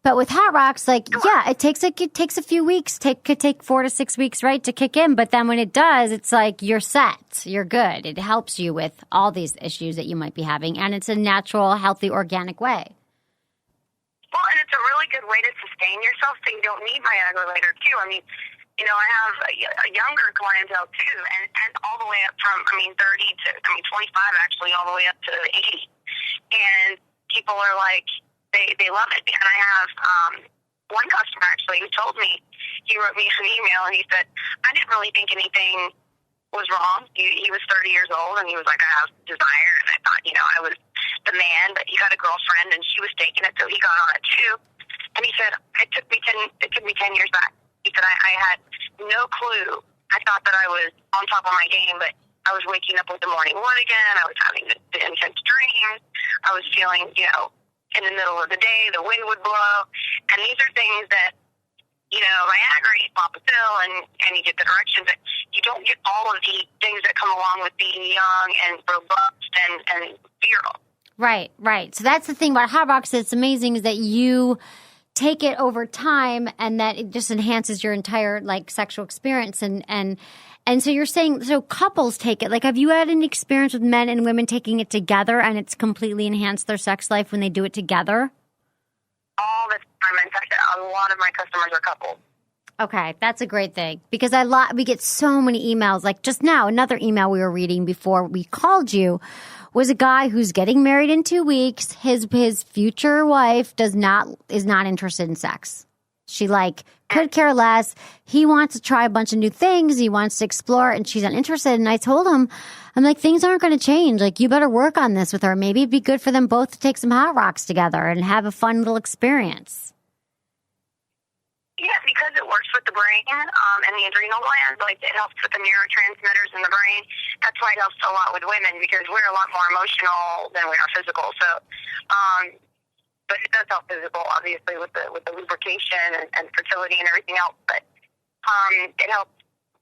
But with Hot Rawks, like, yeah, it takes a few weeks. Could take 4 to 6 weeks, right, to kick in. But then when it does, it's like you're set. You're good. It helps you with all these issues that you might be having. And it's a natural, healthy, organic way. Well, and it's a really good way to sustain yourself so you don't need Viagra later, too. I mean, you know, I have a younger clientele, too, and all the way up from, 30 to, 25, actually, all the way up to 80. And people are like, they love it. And I have one customer, actually, who told me, he wrote me an email, and he said, I didn't really think anything was wrong. He was 30 years old, and he was like, I have desire, and I thought, you know, I was the man, but he got a girlfriend, and she was taking it, so he got on it, too. And he said, it took me 10 years back. He said, I had no clue. I thought that I was on top of my game, but I was waking up with the morning wood again. I was having the intense dreams. I was feeling, you know, in the middle of the day, the wind would blow. And these are things that, you know, Viagra, you pop a pill and you get the directions. But you don't get all of the things that come along with being young and robust and virile. Right, right. So that's the thing about Hot Rawks that's amazing is that you take it over time and that it just enhances your entire like sexual experience and so you're saying so couples take it. Like have you had any experience with men and women taking it together and it's completely enhanced their sex life when they do it together? All the time. In fact, a lot of my customers are couples. Okay, that's a great thing because we get so many emails. Like just now, another email we were reading before we called you was a guy who's getting married in 2 weeks. His future wife is not interested in sex. She could care less. He wants to try a bunch of new things. He wants to explore, and she's uninterested. And I told him, I'm like, things aren't going to change. Like, you better work on this with her. Maybe it'd be good for them both to take some Hot Rawks together and have a fun little experience. Yeah, because it works with the brain and the adrenal glands. Like, it helps with the neurotransmitters in the brain. That's why it helps a lot with women because we're a lot more emotional than we are physical. So, but it does help physical, obviously, with the lubrication and fertility and everything else. But it helps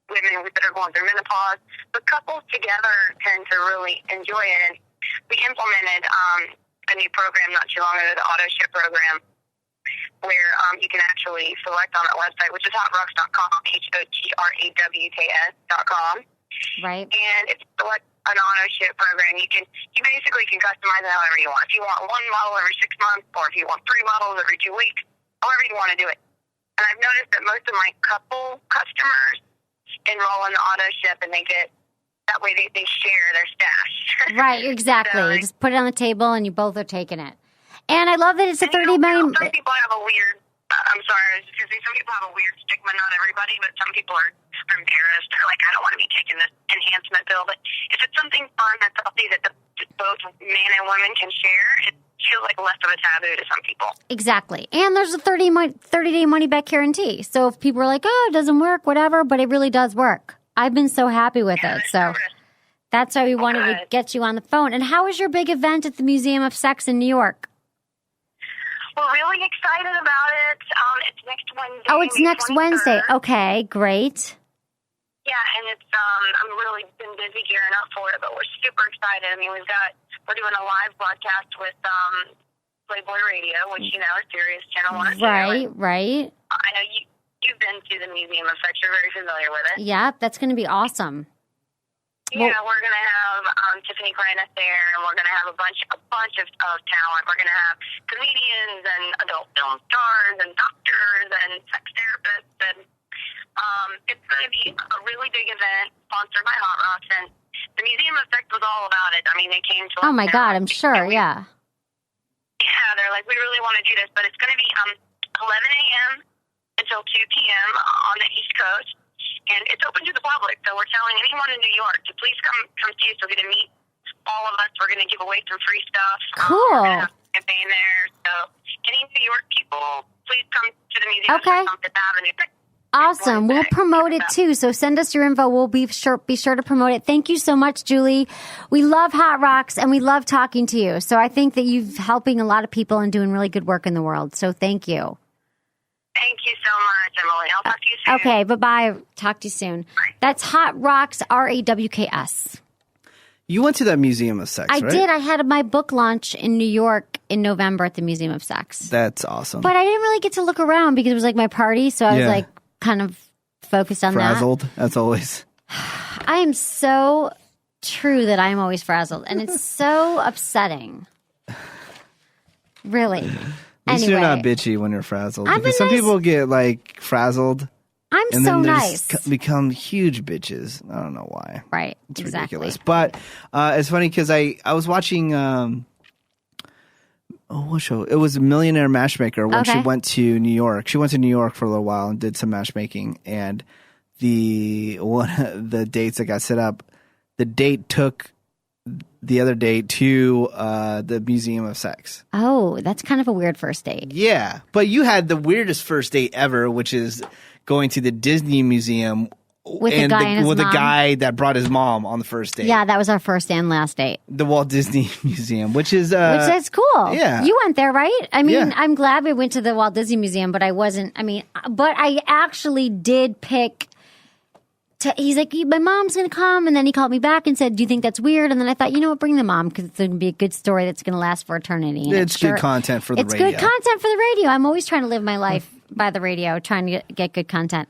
women that are going through menopause. But couples together tend to really enjoy it. And we implemented a new program not too long ago, the auto ship program, where you can actually select on that website, which is hotrawks.com, HOTRAWKS.com. Right. And if you select an auto ship program, you basically can customize it however you want. If you want one model every 6 months, or if you want 3 models every 2 weeks, however you want to do it. And I've noticed that most of my couple customers enroll in the auto ship, and they get that way they share their stash. Right, exactly. So, you just put it on the table, and you both are taking it. And I love that it's a 30-minute. Some people have a weird. I'm sorry, I was just going to say some people have a weird stigma. Not everybody, but some people are embarrassed. They're like, I don't want to be taking this enhancement pill. But if it's something fun that's healthy that both men and women can share, it feels like less of a taboo to some people. Exactly. And there's a 30-day money-back guarantee. So if people are like, oh, it doesn't work, whatever, but it really does work. I've been so happy with it. So that's why we wanted to get you on the phone. And how is your big event at the Museum of Sex in New York? We're really excited about it. It's next Wednesday. Oh, it's next 23rd. Wednesday. Okay, great. Yeah, and it's I'm really been busy gearing up for it, but we're super excited. I mean, we're doing a live broadcast with Playboy Radio, which you know is Sirius Channel 102. Right. I know you've been to the Museum of Sex. You're very familiar with it. Yeah, that's going to be awesome. Yeah, we're going to have Tiffany Graniff there, and we're going to have a bunch of talent. We're going to have comedians and adult film stars and doctors and sex therapists. And it's going to be a really big event sponsored by Hot Rawks. And the Museum of Sex was all about it. I mean, they came to us. Oh, my God, I'm sure, yeah. Yeah, they're like, we really want to do this. But it's going to be 11 a.m. until 2 p.m. on the East Coast. And it's open to the public, so we're telling anyone in New York to please come see us. We're going to meet all of us. We're going to give away some free stuff. Cool. We're going to have a campaign there. So any New York people, please come to the Museum of Fifth Avenue. Awesome. We'll promote it too. So send us your info. We'll be sure to promote it. Thank you so much, Julie. We love Hot Rawks and we love talking to you. So I think that you're helping a lot of people and doing really good work in the world. So thank you. Thank you so much, Emily. I'll talk to you soon. Okay. Bye-bye. Talk to you soon. Bye. That's Hot Rawks, RAWKS. You went to that Museum of Sex, right? I did. I had my book launch in New York in November at the Museum of Sex. That's awesome. But I didn't really get to look around because it was like my party. So I was like kind of focused on frazzled, as always. I am so true that I'm always frazzled. And it's so upsetting. Really. At least you're not bitchy when you're frazzled. Because some people get like frazzled. I'm and so then nice. Become huge bitches. I don't know why. Right. It's exactly. ridiculous. But it's funny because I was watching what show? It was Millionaire Matchmaker when she went to New York. She went to New York for a little while and did some matchmaking. And the dates that got set up, the date took the other date to the Museum of Sex. Oh, that's kind of a weird first date. Yeah. But you had the weirdest first date ever, which is going to the Disney Museum with the guy that brought his mom on the first date. Yeah, that was our first and last date. The Walt Disney Museum, which is cool. Yeah, you went there, right? I mean, I'm glad we went to the Walt Disney Museum, but I wasn't. I mean, but I actually did pick. He's like, my mom's going to come. And then he called me back and said, do you think that's weird? And then I thought, bring the mom because it's going to be a good story that's going to last for eternity. And it's good content for the radio. It's good content for the radio. I'm always trying to live my life by the radio, trying to get good content.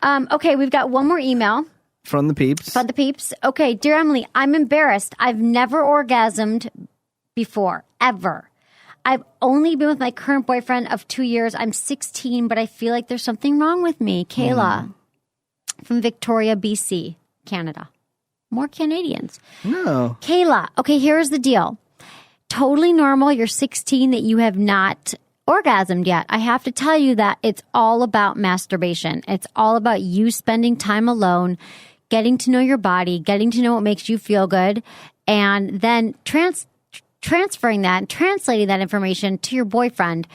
Okay, we've got one more email. From the peeps. Okay, dear Emily, I'm embarrassed. I've never orgasmed before, ever. I've only been with my current boyfriend of 2 years. I'm 16, but I feel like there's something wrong with me. Kayla. From Victoria, BC, Canada. More Canadians. No. Kayla, okay, here's the deal. Totally normal. You're 16 that you have not orgasmed yet. I have to tell you that it's all about masturbation. It's all about you spending time alone, getting to know your body, getting to know what makes you feel good, and then transferring that and translating that information to your boyfriend.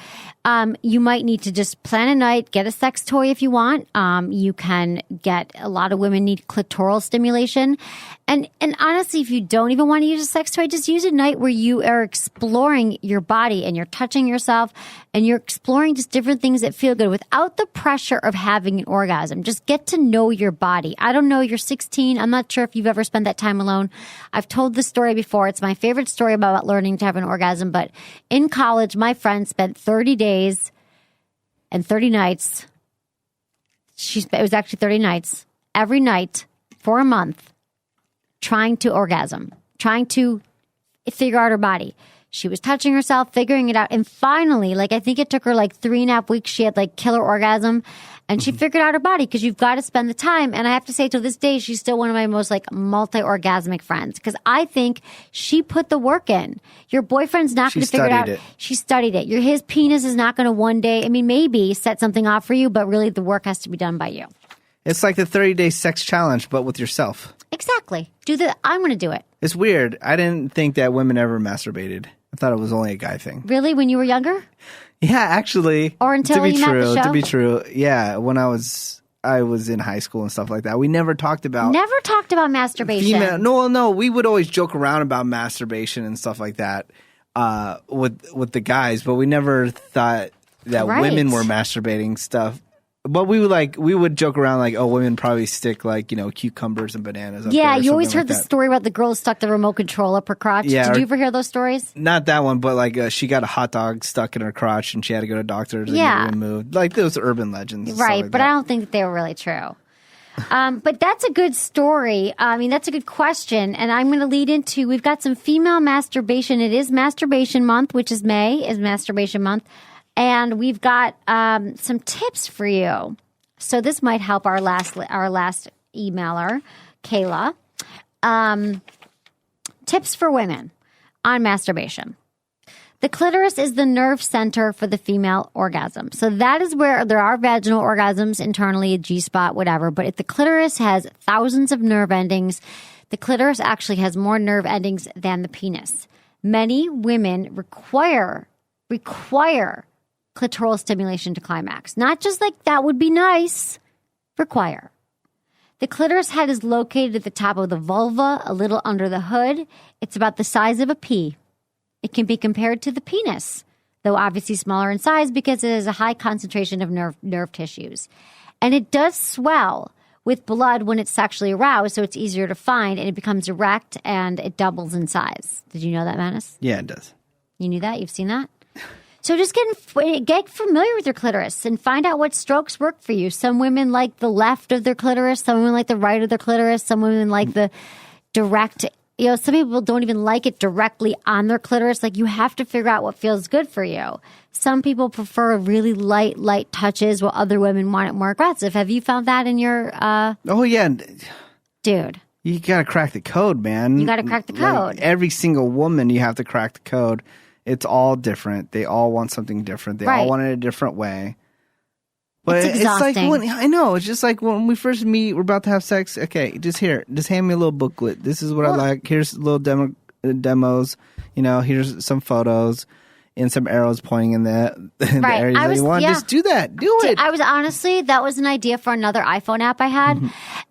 You might need to just plan a night, get a sex toy if you want. You can get, a lot of women need clitoral stimulation. And honestly, if you don't even want to use a sex toy, just use a night where you are exploring your body and you're touching yourself and you're exploring just different things that feel good without the pressure of having an orgasm. Just get to know your body. I don't know, you're 16. I'm not sure if you've ever spent that time alone. I've told this story before. It's my favorite story about learning to have an orgasm. But in college, my friend spent 30 days and 30 nights. It was actually 30 nights every night for a month trying to orgasm, trying to figure out her body. She was touching herself, figuring it out. And finally, I think it took her 3.5 weeks. She had killer orgasm and she figured out her body because you've got to spend the time. And I have to say, to this day, she's still one of my most multi-orgasmic friends because I think she put the work in. Your boyfriend's not going to figure it out. She studied it. His penis is not going to one day, maybe set something off for you, but really the work has to be done by you. It's like the 30-day sex challenge, but with yourself. Exactly. I'm going to do it. It's weird. I didn't think that women ever masturbated. I thought it was only a guy thing. Really? When you were younger? Yeah, actually. Or until you met the show? To be true. Yeah, when I was in high school and stuff like that. We never talked about masturbation. No. We would always joke around about masturbation and stuff like that with the guys, but we never thought that women were masturbating stuff. But we would joke around women probably stick cucumbers and bananas up Yeah, there you always heard the that. story about the girl who stuck the remote control up her crotch. Yeah, Did you ever hear those stories? Not that one, but she got a hot dog stuck in her crotch and she had to go to a doctor to get it removed. Those urban legends. Right, but I don't think that they were really true. But that's a good story. That's a good question. And I'm going to lead into, we've got some female masturbation. It is Masturbation Month, which is May, is Masturbation Month. And we've got some tips for you. So this might help our last emailer, Kayla. Tips for women on masturbation. The clitoris is the nerve center for the female orgasm. So that is where there are vaginal orgasms internally, a G-spot, whatever. But if the clitoris has thousands of nerve endings, the clitoris actually has more nerve endings than the penis. Many women require clitoral stimulation to climax. Not just that would be nice. Require. The clitoris head is located at the top of the vulva, a little under the hood. It's about the size of a pea. It can be compared to the penis, though obviously smaller in size because it has a high concentration of nerve tissues. And it does swell with blood when it's sexually aroused, so it's easier to find, and it becomes erect, and it doubles in size. Did you know that, Menace? Yeah, it does. You knew that? You've seen that? So just get familiar with your clitoris and find out what strokes work for you. Some women like the left of their clitoris. Some women like the right of their clitoris. Some women like the direct. You know, some people don't even like it directly on their clitoris. Like, you have to figure out what feels good for you. Some people prefer really light touches, while other women want it more aggressive. Have you found that in your... Oh, yeah. Dude. You got to crack the code, man. You got to crack the code. Like, every single woman, you have to crack the code. It's all different. They all want something different. They all want it a different way. But it's exhausting. like I know. It's just like when we first meet, we're about to have sex. Okay, just hand me a little booklet. This is what I like. Here's little demos. You know, here's some photos and some arrows pointing in the areas that you want. Just do that. Do it. I was honestly, that was an idea for another iPhone app I had.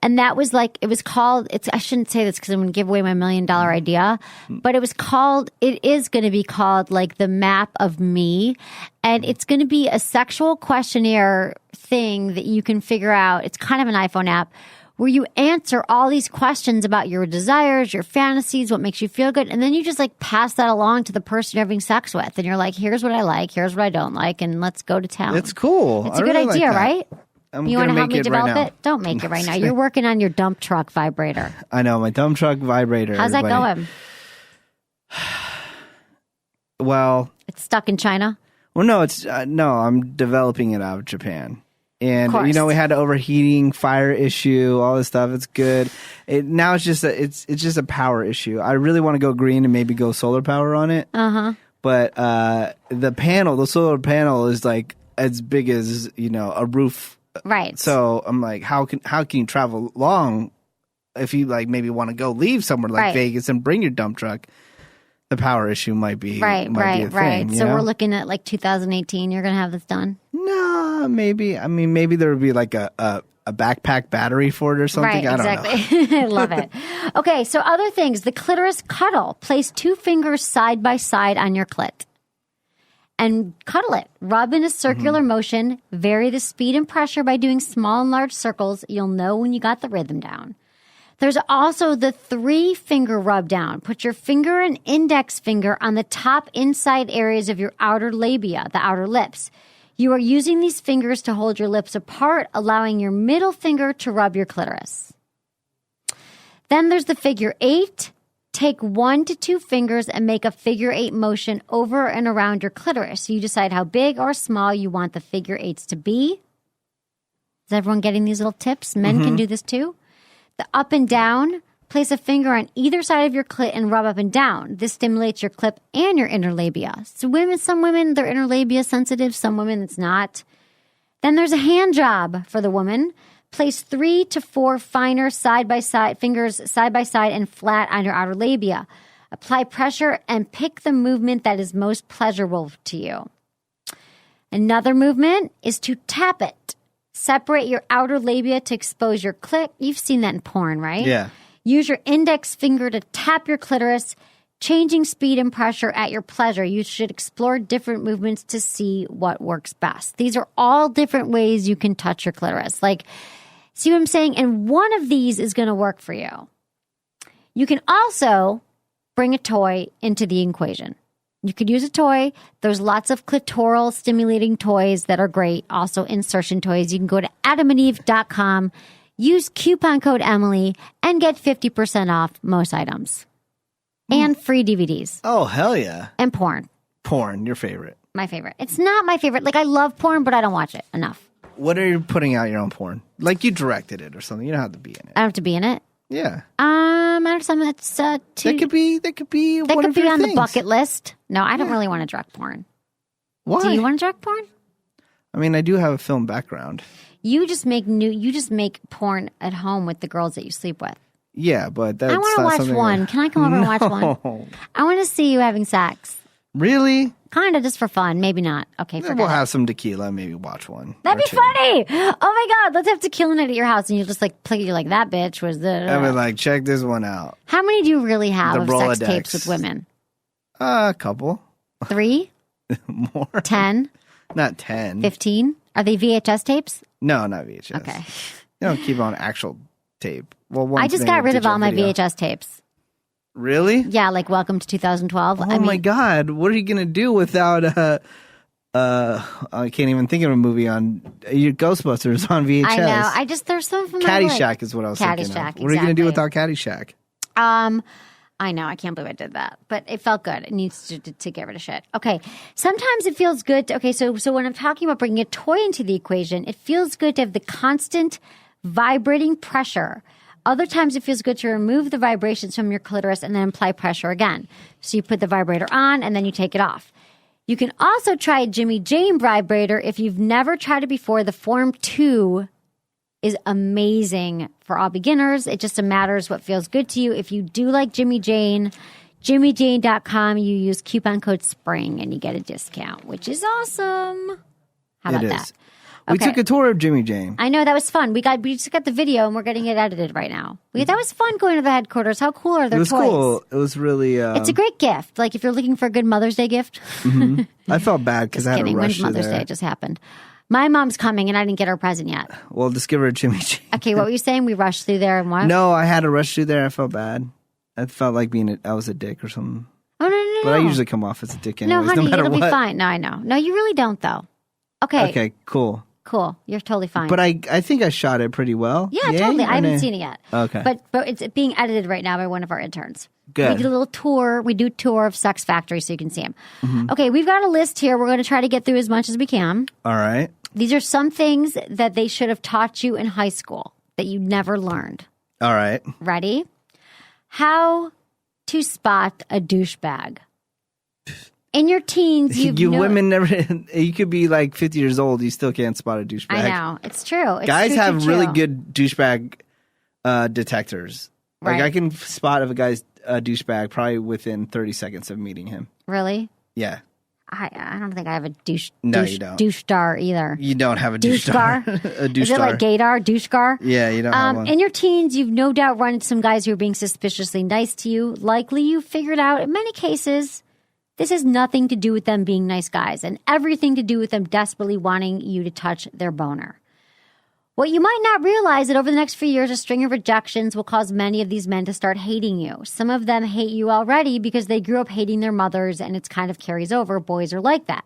And that was like, it was called, I shouldn't say this because I'm going to give away my $1 million idea, but it is going to be called like the map of me. And it's going to be a sexual questionnaire thing that you can figure out. It's kind of an iPhone app where you answer all these questions about your desires, your fantasies, what makes you feel good. And then you just like pass that along to the person you're having sex with. And you're like, here's what I like, here's what I don't like, and let's go to town. It's cool. It's a good idea, right? You want to help me develop it? Don't make it right now. You're working on your dump truck vibrator. I know, my dump truck vibrator. How's that going? Well, it's stuck in China? Well, no, I'm developing it out of Japan. And, you know, we had an overheating fire issue, all this stuff. It's good. Now it's just a power issue. I really want to go green and maybe go solar power on it. But the solar panel is like as big as, you know, a roof. Right. So I'm like, how can you travel long if you like maybe want to go leave somewhere like Vegas and bring your dump truck? The power issue might be a thing, So we're looking at like 2018. You're going to have this done? No, maybe. I mean, maybe there would be like a backpack battery for it or something. Right, I don't know. I love it. Okay, so other things. The clitoris cuddle. Place 2 fingers side by side on your clit. And cuddle it. Rub in a circular motion. Vary the speed and pressure by doing small and large circles. You'll know when you got the rhythm down. There's also the 3-finger rub down. Put your finger and index finger on the top inside areas of your outer labia, the outer lips. You are using these fingers to hold your lips apart, allowing your middle finger to rub your clitoris. Then there's the figure 8. Take 1 to 2 fingers and make a figure 8 motion over and around your clitoris. You decide how big or small you want the figure 8s to be. Is everyone getting these little tips? Men can do this too. The up and down, place a finger on either side of your clit and rub up and down. This stimulates your clit and your inner labia. So some women, their inner labia sensitive. Some women, it's not. Then there's a hand job for the woman. Place 3 to 4 finer fingers side by side and flat on your outer labia. Apply pressure and pick the movement that is most pleasurable to you. Another movement is to tap it. Separate your outer labia to expose your clit. You've seen that in porn, right? Yeah. Use your index finger to tap your clitoris, changing speed and pressure at your pleasure. You should explore different movements to see what works best. These are all different ways you can touch your clitoris. Like, see what I'm saying? And one of these is going to work for you. You can also bring a toy into the equation. You could use a toy. There's lots of clitoral stimulating toys that are great. Also insertion toys. You can go to adamandeve.com, use coupon code Emily, and get 50% off most items. And free DVDs. Oh, hell yeah. And porn. Porn, your favorite. My favorite. It's not my favorite. Like, I love porn, but I don't watch it enough. What are you putting out your own porn? Like, you directed it or something. You don't have to be in it. I don't have to be in it? Yeah. I don't something that's that could be that could be on the bucket list. No, I don't really want to direct porn. Why? Do you want to direct porn? I mean, I do have a film background. You just make porn at home with the girls that you sleep with. Yeah, but that's I want to watch one. Can I come over and watch one? I want to see you having sex. Really? Kind of just for fun. Maybe not. Okay, forget We'll it. have some tequila. Maybe watch one. That'd or be two. funny. Oh my God. Let's have tequila night at your house and you just like play. You're like, that bitch was the. I mean, like, check this one out. How many do you really have The of sex Rolodex. tapes with women? A couple. 3? More. 10? Not 10. 15? Are they VHS tapes? No, not VHS. Okay. You don't keep on actual tape. Well, I just got rid of all my VHS tapes. Really? Yeah, like Welcome to 2012. Oh my God! What are you gonna do without I can't even think of a movie on your Ghostbusters on VHS. I know. There's some from my Caddyshack is what I was thinking of. Caddyshack, What are you gonna do exactly. without Caddyshack? I know. I can't believe I did that, but it felt good. It needs to get rid of shit. Okay. Sometimes it feels good. So when I'm talking about bringing a toy into the equation, it feels good to have the constant vibrating pressure. Other times it feels good to remove the vibrations from your clitoris and then apply pressure again. So you put the vibrator on and then you take it off. You can also try a Jimmy Jane vibrator if you've never tried it before. The Form 2 is amazing for all beginners. It just matters what feels good to you. If you do like Jimmy Jane, jimmyjane.com, you use coupon code SPRING and you get a discount, which is awesome. How about that? We took a tour of Jimmy Jane. I know, that was fun. We just got the video and we're getting it edited right now. That was fun going to the headquarters. How cool are their toys? It was cool. It was really. It's a great gift. Like if you're looking for a good Mother's Day gift. I felt bad because I had to rush When Mother's there. Day just happened. My mom's coming and I didn't get her present yet. Well, just give her a Jimmy Jane. Okay, what were you saying? We rushed through there and what? No, I had to rush through there. I felt bad. I felt like I was a dick or something. Oh, no. But I usually come off as a dick anyways, No, honey, no matter it'll what. be fine. No, I know. No, you really don't, though. Okay. Okay, cool. Cool. You're totally fine. But I think I shot it pretty well. Yeah, Yay? totally. I Or haven't nay? seen it yet. Okay. But it's being edited right now by one of our interns. Good. We did a little tour. We do a tour of Sex Factory so you can see them. Mm-hmm. Okay, we've got a list here. We're going to try to get through as much as we can. All right. These are some things that they should have taught you in high school that you never learned. All right. Ready? How to spot a douchebag. In your teens, women never. You could be like 50 years old. You still can't spot a douchebag. I know. It's true. It's Guys true, have true, really true. good douchebag detectors. Like Right. I can spot if a guy's a douchebag probably within 30 seconds of meeting him. Really? Yeah. I don't think I have a douche. No, douche, you don't. Douche star either. You don't have a douche Douche-gar? a douche Is it like Gaydar, douche-gar? Yeah, you don't have one. In your teens, you've no doubt run into some guys who are being suspiciously nice to you. Likely you figured out, in many cases, this has nothing to do with them being nice guys and everything to do with them desperately wanting you to touch their boner. What you might not realize that over the next few years, a string of rejections will cause many of these men to start hating you. Some of them hate you already because they grew up hating their mothers and it's kind of carries over. Boys are like that.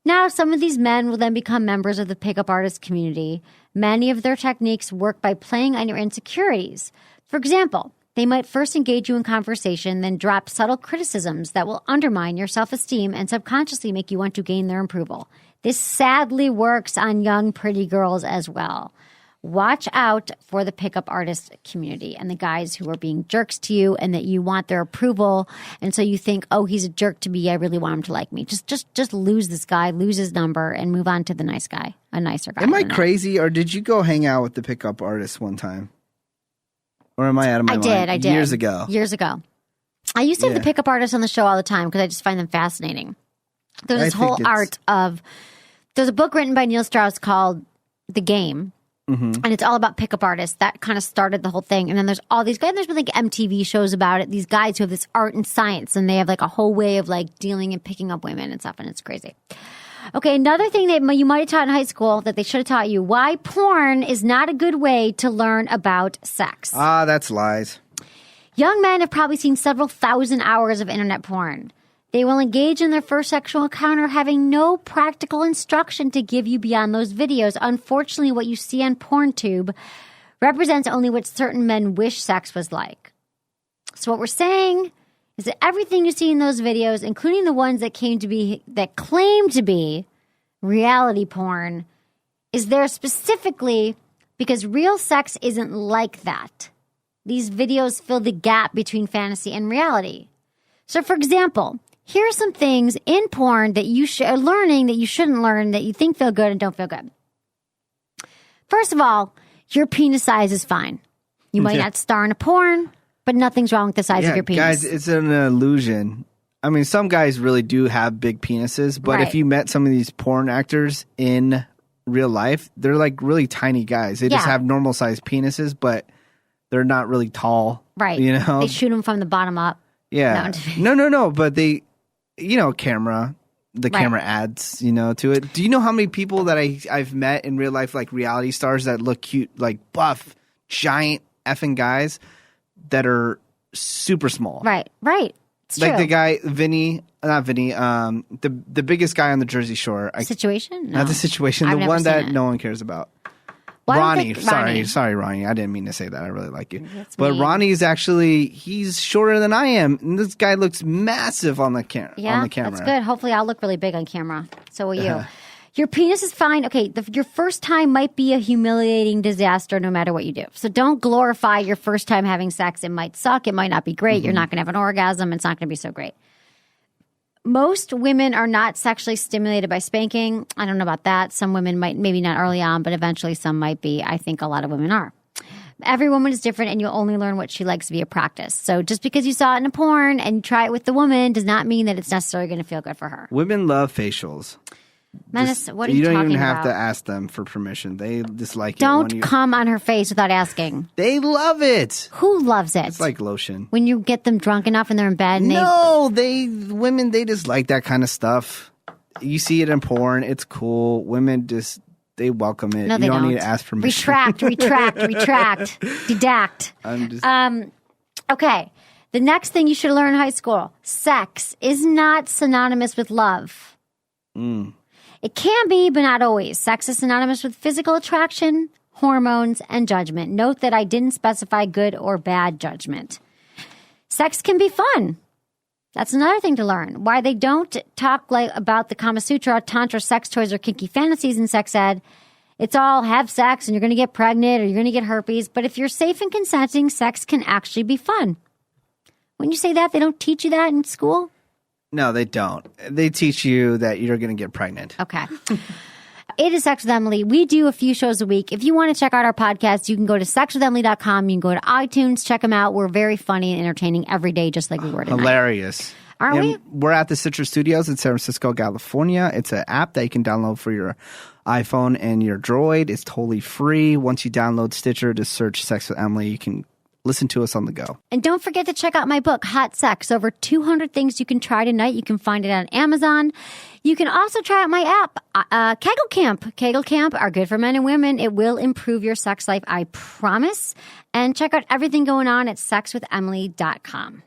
Now, some of these men will then become members of the pickup artist community. Many of their techniques work by playing on your insecurities. For example, they might first engage you in conversation, then drop subtle criticisms that will undermine your self-esteem and subconsciously make you want to gain their approval. This sadly works on young, pretty girls as well. Watch out for the pickup artist community and the guys who are being jerks to you and that you want their approval. And so you think, oh, he's a jerk to me. I really want him to like me. Just lose this guy, lose his number, and move on to the nice guy, a nicer guy. Am I crazy, or did you go hang out with the pickup artist one time? Or am I out of my mind? I did. Years ago. I used to have the pickup artists on the show all the time because I just find them fascinating. There's this whole art of... There's a book written by Neil Strauss called The Game. Mm-hmm. And it's all about pickup artists. That kind of started the whole thing. And then there's all these guys. There's been like MTV shows about it. These guys who have this art and science. And they have like a whole way of like dealing and picking up women and stuff. And it's crazy. Okay, another thing that you might have taught in high school that they should have taught you. Why porn is not a good way to learn about sex. That's lies. Young men have probably seen several thousand hours of internet porn. They will engage in their first sexual encounter having no practical instruction to give you beyond those videos. Unfortunately, what you see on PornTube represents only what certain men wish sex was like. So what we're saying is that everything you see in those videos, including the ones that claim to be reality porn, is there specifically because real sex isn't like that. These videos fill the gap between fantasy and reality. So, for example, here are some things in porn that you are learning that you shouldn't learn, that you think feel good and don't feel good. First of all, your penis size is fine. You might not star in a porn, but nothing's wrong with the size of your penis. Guys, it's an illusion. I mean, some guys really do have big penises, but Right. if you met some of these porn actors in real life, they're like really tiny guys. They just Yeah. have normal sized penises, but they're not really tall. Right. You know? They shoot them from the bottom up. Yeah. No. But they, camera adds, to it. Do you know how many people that I've met in real life, like reality stars that look cute, like buff, giant effing guys that are super small? Right. It's Like true. the guy, the biggest guy on the Jersey Shore. Situation? No. Not the situation, I've the never one seen that it. no one cares about. Well, I don't Ronnie, think- Ronnie. sorry, Ronnie. I didn't mean to say that. I really like you. That's But mean. Ronnie is actually, he's shorter than I am. And this guy looks massive on the, Yeah, on the camera. that's good. Hopefully I'll look really big on camera. So will you. Your penis is fine. Okay, your first time might be a humiliating disaster no matter what you do. So don't glorify your first time having sex. It might suck. It might not be great. You're not going to have an orgasm. It's not going to be so great. Most women are not sexually stimulated by spanking. I don't know about that. Some women might, maybe not early on, but eventually some might be. I think a lot of women are. Every woman is different, and you'll only learn what she likes via practice. So just because you saw it in a porn and you try it with the woman does not mean that it's necessarily going to feel good for her. Women love facials. Menace, what are you don't talking even have about? to ask them for permission. They just like it. Don't when you, come on her face without asking. They love it. Who loves it? It's like lotion. when you get them drunk enough and they're in bed and No, women, they just like that kind of stuff. You see it in porn. It's cool. Women just, they welcome it. No, they you don't don't. need to ask permission. retract, dedact. I'm just, Okay. The next thing you should learn in high school, sex is not synonymous with love. It can be, but not always. Sex is synonymous with physical attraction, hormones, and judgment. Note that I didn't specify good or bad judgment. Sex can be fun. That's another thing to learn. Why they don't talk about the Kama Sutra, Tantra, sex toys, or kinky fantasies in sex ed. It's all have sex and you're going to get pregnant or you're going to get herpes. But if you're safe and consenting, sex can actually be fun. When you say that, they don't teach you that in school? no, they don't. They teach you that you're going to get pregnant. Okay. It is Sex with Emily. We do a few shows a week. If you want to check out our podcast, you can go to sexwithemily.com. You can go to iTunes, check them out. We're very funny and entertaining every day, just like we were tonight. Hilarious. Aren't And we? We're at the Citrus Studios in San Francisco, California. It's an app that you can download for your iPhone and your Droid. It's totally free. Once you download Stitcher, just search Sex with Emily. You can listen to us on the go. And don't forget to check out my book, Hot Sex. Over 200 things you can try tonight. You can find it on Amazon. You can also try out my app, Kegel Camp. Kegel Camp are good for men and women. It will improve your sex life, I promise. And check out everything going on at sexwithemily.com.